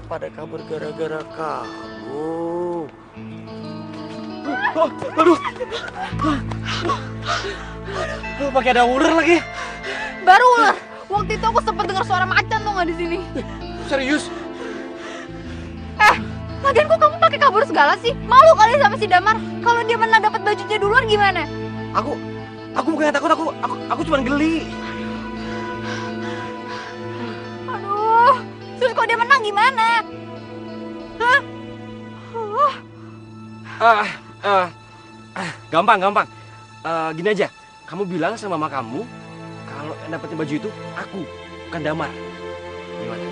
Pada kabur gara-gara kamu. Aduh. Lu pakai ada ular lagi. Baru ular! Waktu itu aku sempat dengar suara macan tuh nggak di sini. Serius? Lagian kok kamu pakai kabur segala sih? Malu kali sama si Damar. Kalau dia menang dapat bajunya duluan gimana? Aku bukan takut, aku cuma geli. Aduh, terus kalau dia menang gimana? Hah? Gampang. Gini aja, kamu bilang sama mama kamu kalau yang dapetin baju itu aku, bukan Damar. Gimana?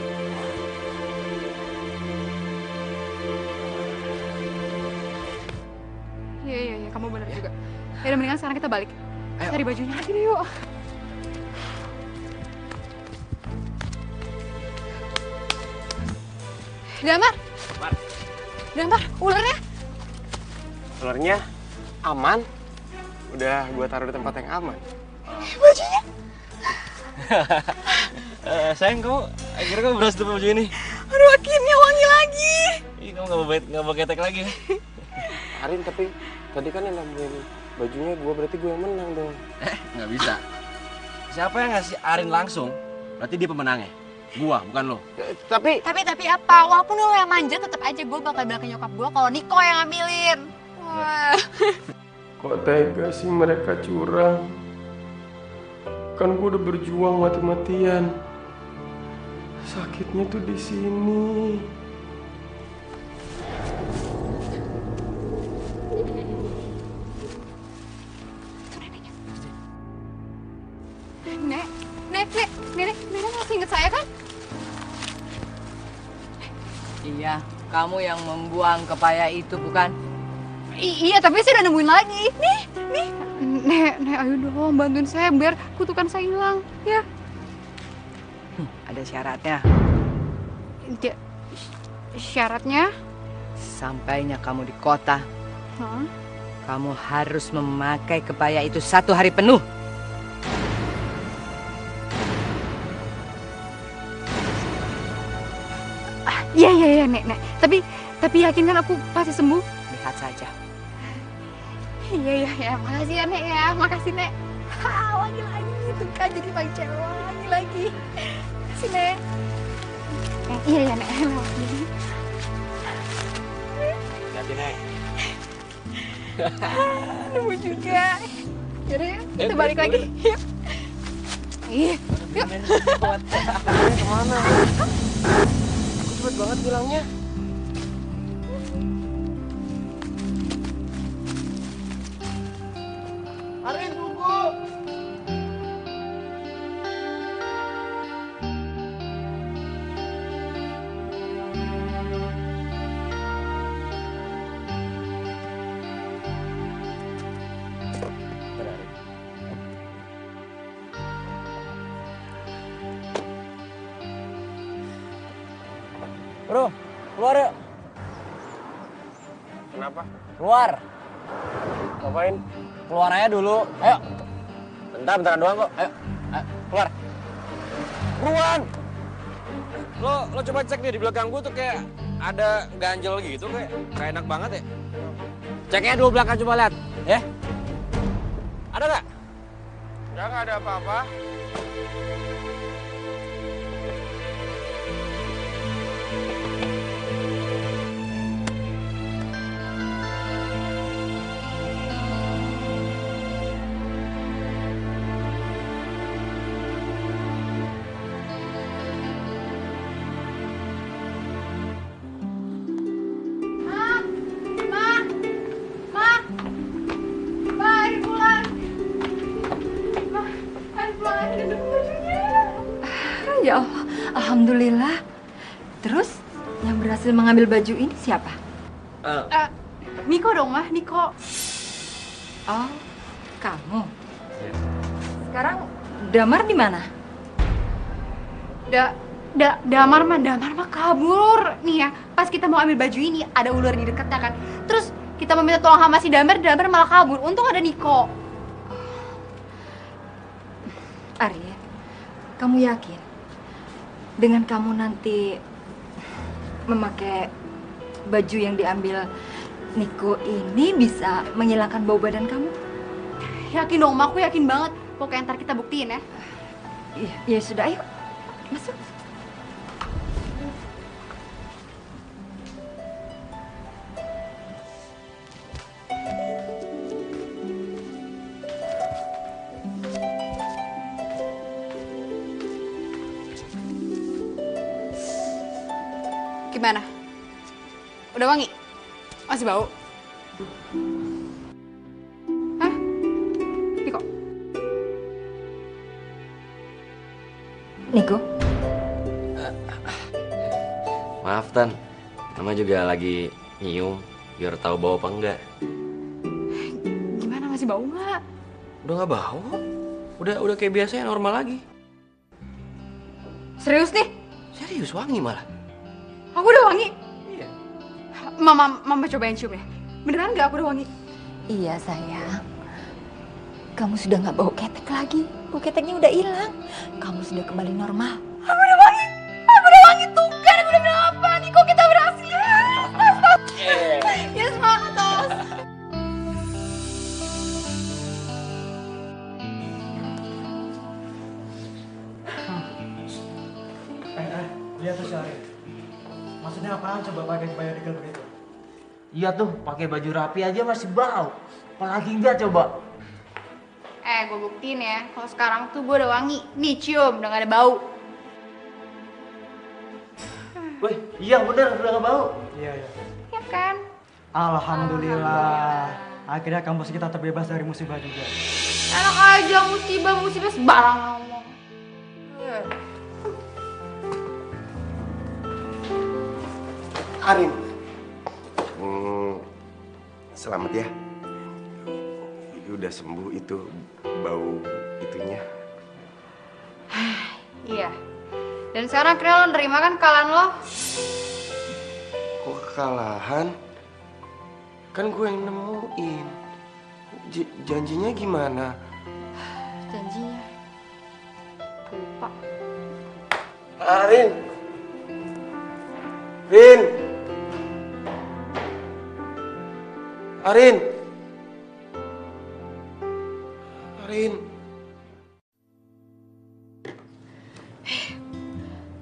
Iya, kamu benar juga. Ya udah mendingan sekarang kita balik. Ayo. Cari bajunya lagi deh yuk. Damar, ularnya? Ularnya aman. Udah gua taruh di tempat yang aman. Bajunya? Sayang, akhirnya kamu berhasil dapat baju ini. Aduh, akhirnya wangi lagi. Ih, kamu nggak bawa ketek lagi. Arin, tapi tadi kan yang nemuin bajunya gua, berarti gua yang menang dong. Nggak bisa. Siapa yang ngasih Arin langsung, berarti dia pemenangnya. Gua, bukan lo. Tapi Tapi apa? Walaupun lo yang manja, tetap aja gue bakal bilang ke nyokap gue kalau Niko yang ngambilin. Wah. kok tega sih mereka curang? Kan gua udah berjuang mati-matian. Sakitnya tuh di sini. Nenek masih inget saya kan? Iya, kamu yang membuang kepaya itu bukan? Iya, tapi saya udah nemuin lagi. Nih. Nek, ayo dong bantuin saya biar kutukan saya hilang, ya. Ada syaratnya. Syaratnya? Sampainya kamu di kota, Hah? kamu harus memakai kepaya itu 1 hari penuh. Iya, Nek. Tapi yakin kan aku pasti sembuh? Lihat saja. Iya, makasih ya, Nek ya. Makasih, Nek. Wangi lagi tuh kan jadi paling cewek wangi lagi. Makasih, Nek. Iya, Nek. Hati-hati, Nek. Nemu juga. Yaudah ya, kita balik lagi. Yuk. Yuk. Kemana? Aku cepet banget bilangnya. Arin, tunggu. Bro, Keluar yuk. Kenapa? Keluar. Ngapain? Keluar aja dulu. Ayo. Bentar doang kok. Ayo. Keluar. Buruan. Lo coba cek nih di belakang gua tuh kayak ada ganjel gitu kayak enak banget ya. Ceknya dulu belakang coba lihat, ya. Ada nggak? Nggak ada apa-apa. Ya Allah, alhamdulillah. Terus yang berhasil mengambil baju ini siapa? Niko dong, Mah, Niko. Oh, kamu. Sekarang Damar di mana? Damar mah kabur. Nih ya, pas kita mau ambil baju ini, ada ular di dekatnya kan. Terus kita meminta tolong sama si Damar malah kabur. Untung ada Niko. Arya, kamu yakin? Dengan kamu nanti memakai baju yang diambil Niko ini bisa menghilangkan bau badan kamu? Yakin dong, Ma. Aku yakin banget. Pokoknya ntar kita buktiin ya. Ya sudah, ayo. Masuk. Gimana? Udah wangi? Masih bau? Hah? Niko? Niko? Maaf, Tan. Mama juga lagi nyium, biar tahu bau apa enggak. Gimana, masih bau nggak? Udah nggak bau. Udah kayak biasanya, normal lagi. Serius nih? Serius, wangi malah. Aku udah wangi? Iya. Mama cobain cium ya. Beneran nggak aku udah wangi? Iya sayang. Kamu sudah nggak bau ketek lagi. Bau keteknya udah hilang. Kamu sudah kembali normal. Aku udah wangi! Aku udah wangi tuh kan! Aku udah bilang apa? Niko, kita berhasil! Yes, semangat, Tos! Lihat tuh Syarif. Maksudnya apaan coba pakai baju degil begitu? Iya tuh, pakai baju rapi aja masih bau. Apalagi enggak coba. Gue buktiin ya, kalau sekarang tuh gue udah wangi. Nih, cium, udah gak ada bau. Wih, iya bener, udah gak bau. Iya. Ya kan? Alhamdulillah. Akhirnya kampus kita terbebas dari musibah juga. Enak aja musibah sebarang ngomong. Arin. Selamat ya. Udah sembuh itu bau itunya. Iya. Dan sekarang akhirnya lo nerima kan kekalahan lo? Kok kekalahan? Kan gue yang nemuin. Janjinya gimana? Janjinya. Lupa. Arin. Rin. Arin.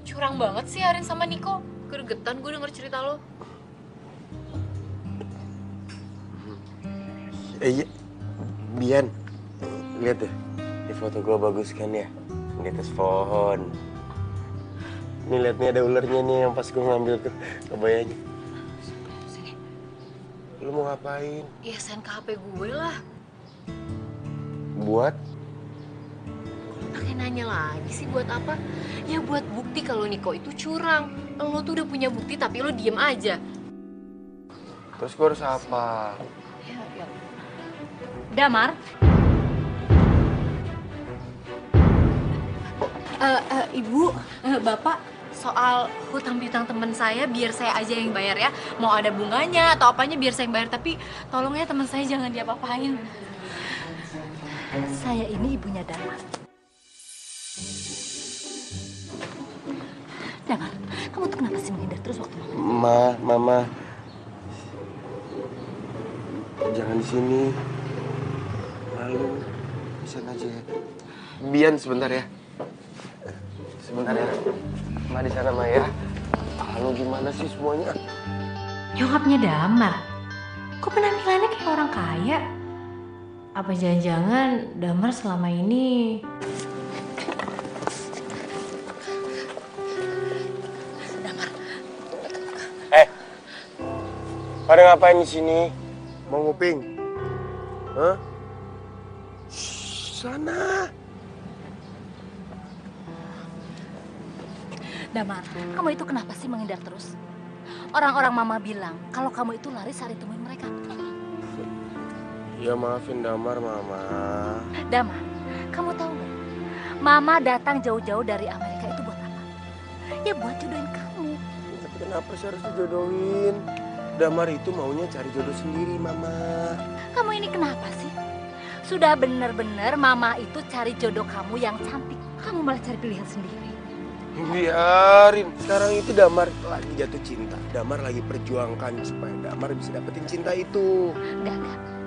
Curang banget sih Arin sama Niko. Gregetan gue denger cerita lo. Iya. Bian. Lihat deh. Di foto gue bagus kan ya? Di atas pohon. Nih lihat nih ada ularnya nih yang pas gue ngambil kebayanya. Sini. Lu mau ngapain? Ya send ke HP gue lah. Buat? Pakai nanya lagi sih buat apa? Ya buat bukti kalau Niko itu curang. Lo tuh udah punya bukti tapi lo diem aja. Terus gue harus apa? Ya. Damar? Ibu, Bapak, soal hutang piutang teman saya biar saya aja yang bayar ya. Mau ada bunganya atau apanya biar saya yang bayar, tapi tolong ya teman saya jangan diapa-apain. Saya ini ibunya Damar. Damar, kamu tuh kenapa sih menghindar terus waktu mama? Mama. Jangan di sini. Malu. Bisa aja ya. Bian sebentar ya. Sebentar ya. Ma di sana, Ma ya. Halo, gimana sih semuanya? Nyokapnya Damar. Kok penampilannya kayak orang kaya? Apa jangan-jangan Damar selama ini... Pada ngapain di sini? Mau nguping? Hah? Shh, sana. Damar, kamu itu kenapa sih menghindar terus? Orang-orang mama bilang kalau kamu itu lari sehari temuin mereka. Ya maafin Damar, Mama. Damar, kamu tahu nggak? Mama datang jauh-jauh dari Amerika itu buat apa? Ya buat jodohin kamu. Tapi kenapa sih harus dijodohin? Damar itu maunya cari jodoh sendiri, Mama. Kamu ini kenapa sih? Sudah benar-benar Mama itu cari jodoh kamu yang cantik. Kamu malah cari pilihan sendiri. Biarin. Sekarang itu Damar lagi jatuh cinta. Damar lagi perjuangkan supaya Damar bisa dapetin cinta itu. Enggak.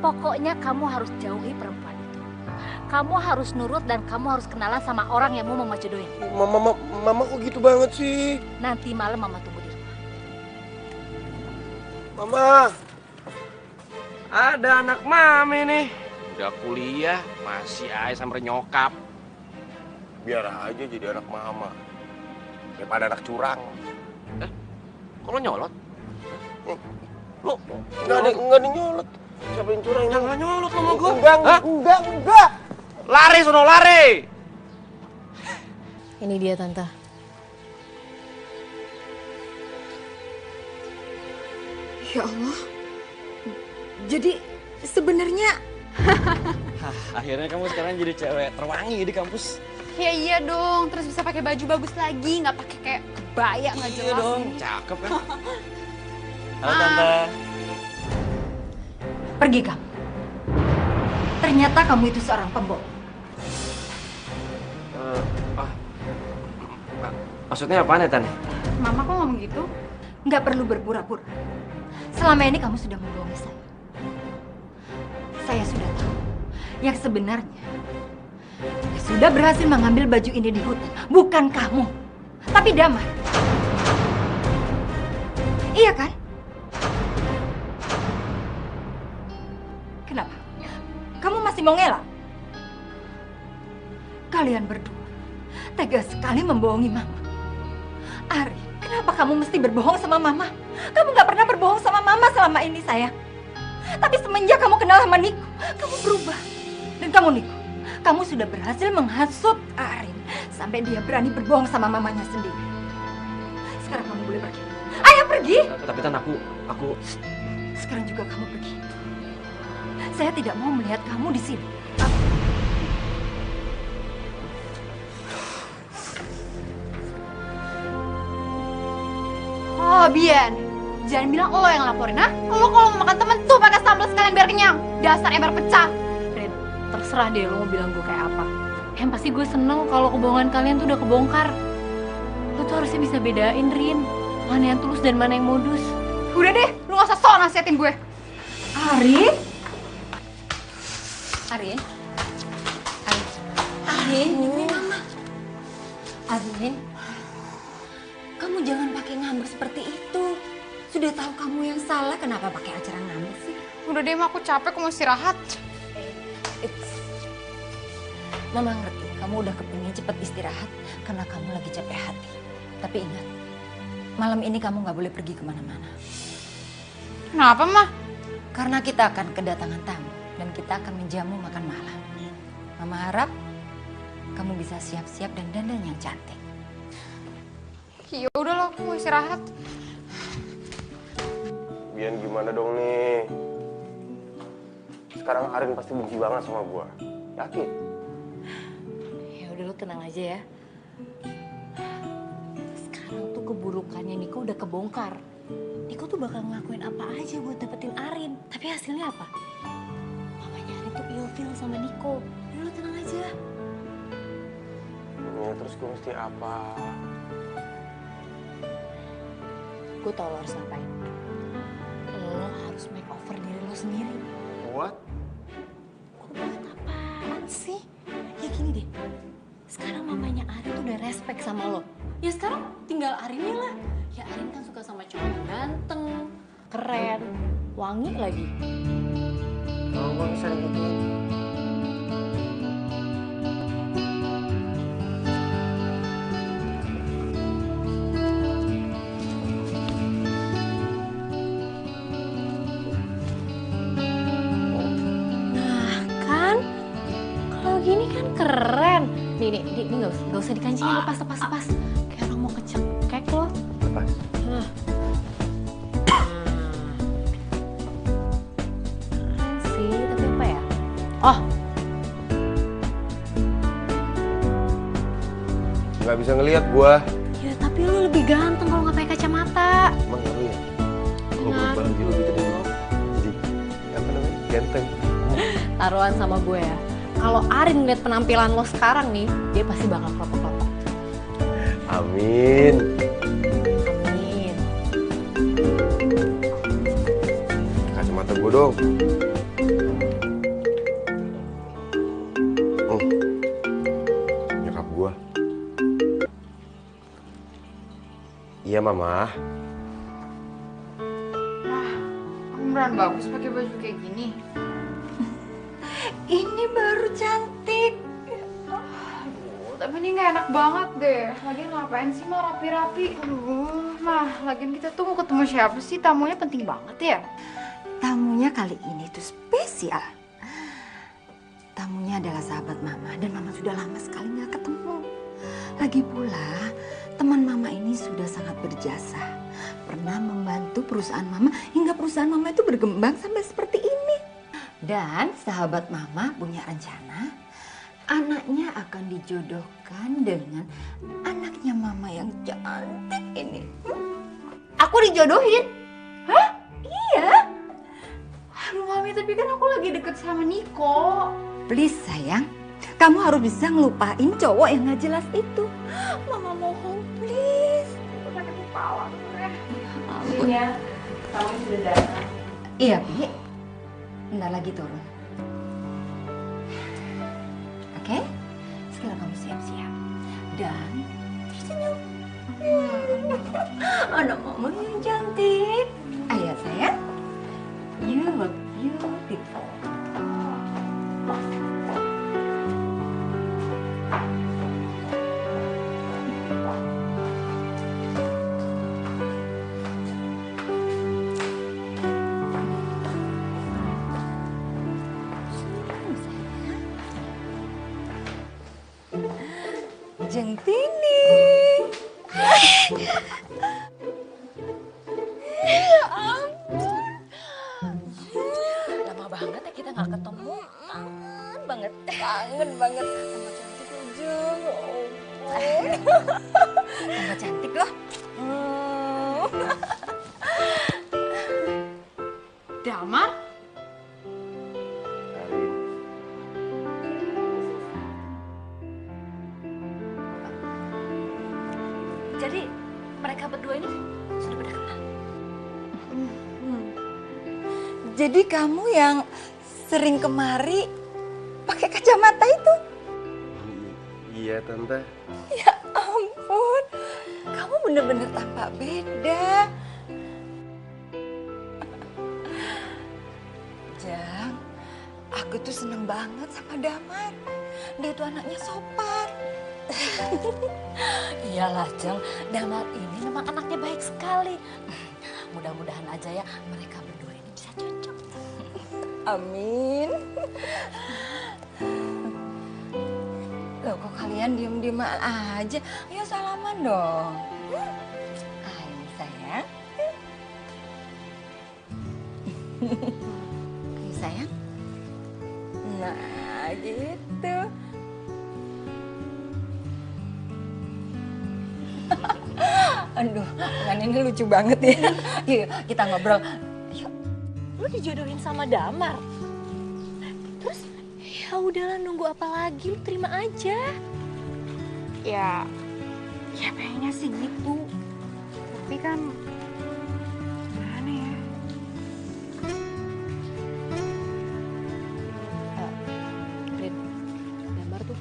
Pokoknya kamu harus jauhi perempuan itu. Kamu harus nurut dan kamu harus kenalan sama orang yang mau Mama jodohin. Mama kok gitu banget sih? Nanti malam Mama tunggu di rumah. Mama. Ada anak Mami nih. Udah kuliah, masih aja sampai nyokap. Biar aja jadi anak Mama. Daripada anak curang. Kok lo nyolot? Lo nggak ada nyolot. Siapa yang curang? Jangan nyolot sama gue. Enggak. Lari sono, lari. Ini dia Tante. Ya Allah. Jadi sebenarnya Akhirnya kamu sekarang jadi cewek terwangi di kampus. Ya iya dong, terus bisa pakai baju bagus lagi, nggak pakai kayak kebaya nggak jelas. Iya dong, ini. cakep kan. Halo Tante. Pergi kamu. Ternyata kamu itu seorang pembohong. Maksudnya apaan ya, Tan? Mama kok ngomong gitu? Nggak perlu berpura-pura. Selama ini kamu sudah membohongi saya. Saya sudah tahu yang sebenarnya dia sudah berhasil mengambil baju ini di hutan. Bukan kamu, tapi Damar. Iya kan? Kenapa? Kamu masih mau ngelak? Kalian berdua tega sekali membohongi Mama. Ari, kenapa kamu mesti berbohong sama Mama? Kamu nggak pernah berbohong sama Mama selama ini, sayang. Tapi semenjak kamu kenal sama Niko, kamu berubah. Dan kamu, Niko, kamu sudah berhasil menghasut Arin sampai dia berani berbohong sama mamanya sendiri. Sekarang kamu boleh pergi. Ayo pergi! Tapi Tan, aku... Sekarang juga kamu pergi. Saya tidak mau melihat kamu di sini. Oh, Bian. Jangan bilang lo yang laporin, ha? Lo kalau mau makan temen tuh pakai sambal sekalian biar kenyang. Dasar ember pecah. Rin, terserah deh lo mau bilang gue kayak apa. Yang pasti gue seneng kalau kebohongan kalian tuh udah kebongkar. Lo tuh harusnya bisa bedain, Rin. Mana yang tulus dan mana yang modus. Udah deh, lo gak usah sok nasihatin gue. Arin? Arin? Arin, ini Mama. Arin, kamu jangan pakai ngambek seperti itu. Sudah tahu kamu yang salah, kenapa pakai acara ngambek sih? Udah deh, Ma, aku capek, aku mau istirahat. Mama ngerti, kamu udah kepingin cepet istirahat karena kamu lagi capek hati. Tapi ingat, malam ini kamu nggak boleh pergi kemana-mana. Kenapa, Ma? Karena kita akan kedatangan tamu dan kita akan menjamu makan malam. Mama harap kamu bisa siap-siap dan dandan yang cantik. Ya udah loh, aku mau istirahat. Bian gimana dong nih? Sekarang Arin pasti benci banget sama gua. Yakin? Ya udah, lu tenang aja ya. Sekarang keburukannya Niko udah kebongkar. Niko tuh bakal ngelakuin apa aja buat dapetin Arin. Tapi hasilnya apa? Mamanya Arin tuh ilfil sama Niko. Ya lu tenang aja. Ya terus gue mesti apa? Gue tau lo harus ngapain. Lo harus make over diri lo sendiri. What? Buat apaan sih? Ya gini deh. Sekarang mamanya Arin tuh udah respect sama lo. Ya sekarang tinggal Arinnya lah. Ya Arin kan suka sama cowok yang ganteng, keren, wangi lagi. Kalau gue bisa digituin. Nah kan, kalau gini kan keren. Nih nggak usah dikancingin, lepas. Kayak orang mau kecekek loh. Lepas. Keren sih, tapi apa ya? Oh, Nggak bisa ngelihat gua. ya tapi lu lebih ganteng kalau nggak pakai kacamata. Emang ngaruh ya? Kalau berubah lagi lebih jadi apa namanya? Ganteng. Taruhan sama gue ya. Kalau Arin ngeliat penampilan lo sekarang nih, dia pasti bakal kelopak-kelopak. Amin. Amin. Kacamata gua dong. Nyokap gua. Iya, Mama. Beneran bagus pakai baju kayak gini. Ini baru cantik. Aduh, tapi ini nggak enak banget deh. Lagian ngapain sih mah rapi-rapi? Aduh, mah lagian kita tuh mau ketemu siapa sih? Tamunya penting banget ya. Tamunya kali ini tuh spesial. Tamunya adalah sahabat Mama dan Mama sudah lama sekali nggak ketemu. Lagi pula teman Mama ini sudah sangat berjasa. Pernah membantu perusahaan Mama hingga perusahaan Mama itu berkembang sampai seperti ini. Dan sahabat Mama punya rencana anaknya akan dijodohkan dengan anaknya Mama yang cantik ini. Aku dijodohin? Hah? Iya. Aduh Mami, tapi kan aku lagi deket sama Niko. Please sayang, kamu harus bisa ngelupain cowok yang gak jelas itu. Mama mohon, please. Aku sakit kepala tuh ya. Ampun. Iya, kamu sudah datang. Iya, Pi. Bentar lagi turun. Oke? Sekarang kamu siap-siap. Dan tersenyum. Anak mama yang cantik. Ayo sayang. You look beautiful. Jentini. Ya ampun. Lama banget ya kita nggak ketemu. Kangen banget. Kangen banget. Tambah cantik ujung. Tambah cantik loh. Damar? Jadi mereka berdua ini sudah pada kenal. Jadi kamu yang sering kemari pakai kacamata itu? Iya, Tante. Ya ampun, kamu bener-bener tampak beda. Jang, aku tuh seneng banget sama Damar. Dia tuh anaknya sopan. Iyalah Jeng, Damar ini memang anaknya baik sekali. Mudah-mudahan aja ya mereka berdua ini bisa cocok. Amin. Loh kok kalian diem-diem aja? Ayo salaman dong. Ayo sayang. Ayo sayang. Nah gitu. Aduh, kan ini lucu banget ya. Yuk, kita ngobrol. Yuk, Lu dijodohin sama Damar. Terus ya udahlah, nunggu apa lagi, lu terima aja. Ya pengennya sih gitu. Tapi kan gimana ya? Rin, Damar tuh.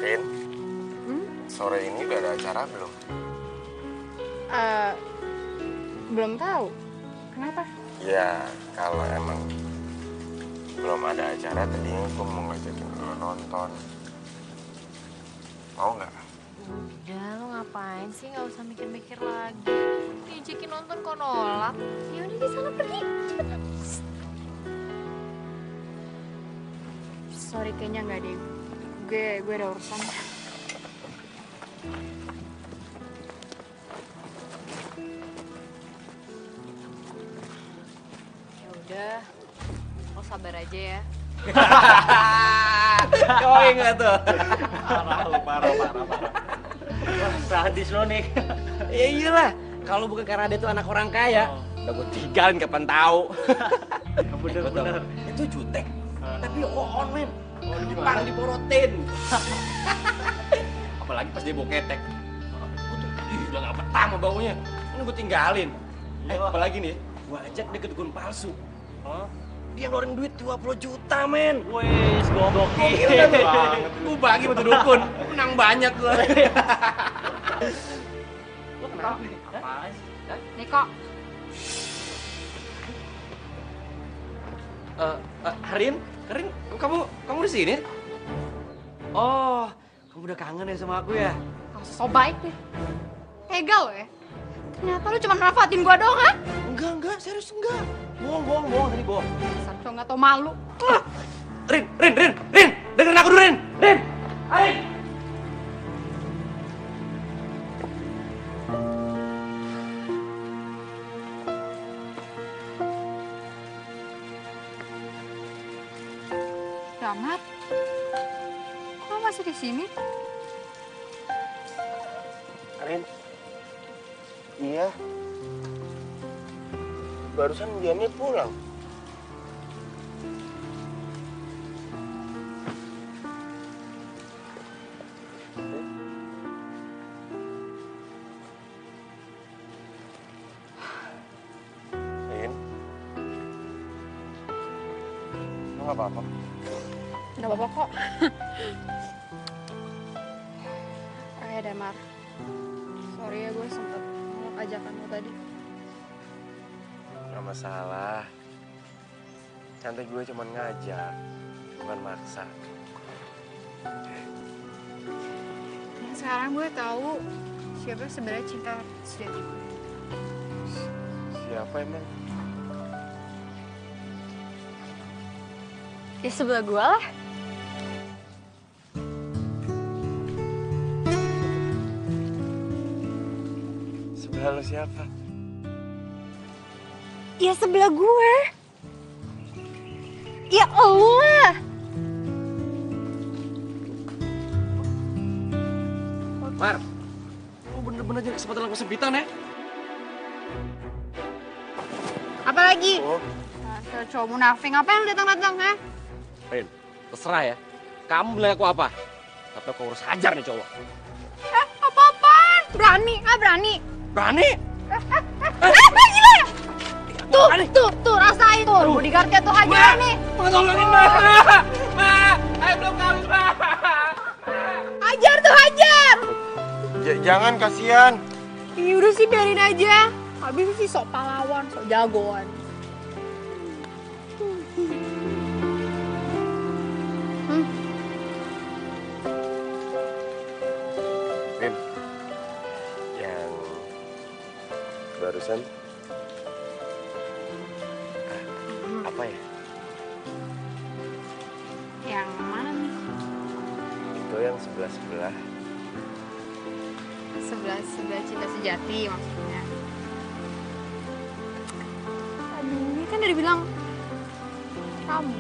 Rin, sore ini udah ada acara belum? Belum tahu. Kenapa? Ya, kalau emang belum ada acara, tadinya gue mau ngajakin lo nonton. Mau nggak? Udah, lu ngapain sih? Nggak usah mikir-mikir lagi. Diajakin nonton kok nolak. Ya udah di sana pergi, cepetan. Sorry, kayaknya nggak deh. Gue ada urusan. Ya udah, lo sabar aja ya. Koi nggak tuh? Parah. Wah, sadis lo nih. Ya iyalah, kalau bukan karena dia tuh anak orang kaya, udah gue tinggalin kapan tahu. Bener. Itu jutek, tapi on men. Pang diporotin. Apalagi pas dia bawa ketek. Gue tuh udah gak betah sama baunya. Ini gue tinggalin. Apalagi nih, gue ajak dia ke dukun palsu. Dia ngeluarin duit 20 juta men. Wes, gokil. Gue bagi sama tuh dukun, menang banyak gue. Lo kenapa nih? Apaan sih? Niko, Harin, kamu di sini? Oh, kamu udah kangen ya sama aku ya? kamu so baik deh. Tega lo ya? Ternyata lu cuma manfaatin gua doang, ha? Enggak, serius enggak. Bohong, tadi bohong. Dasar cowok nggak tau malu. Rin, dengerin aku dulu, Rin. Harin. Damar, kok masih di sini? Rin? Iya. Barusan Diannya pulang. Rin? Lo nggak apa-apa? Gak apa-apa kok. Oke, Damar. Sorry ya, gue sempet nolak ajakan lo tadi. Gak masalah. Nanti gue cuma ngajak, bukan maksa. Dan sekarang gue tahu siapa sebenarnya cinta sejati gue. Siapa emang? Ya sebelah gue lah. Sebelah lo siapa? Ya sebelah gue. Ya Allah. Mar, lu bener-bener jadi kesempatan dalam kesempitan ya? Apalagi? Oh, Nah, cowok munafik, ngapain lu datang-datang, ha? Rin, terserah ya. Kamu bilang aku apa? Tapi aku harus hajar nih cowok. Apa-apaan? Berani, berani. Berani? Gila! Tuh, rasain tuh. Bodyguardnya tuh hajar nih. Ma, tolongin, Ma! Ma! Ayo belum kawin, Ma! Hajar tuh, hajar. jangan, kasihan. Ih, udah sih biarin aja. Habis sih sok pahlawan, sok jagoan. Rin, yang barusan apa ya? Yang mana nih? Itu yang sebelah-sebelah. Sebelah cinta sejati maksudnya. udah bilang kamu.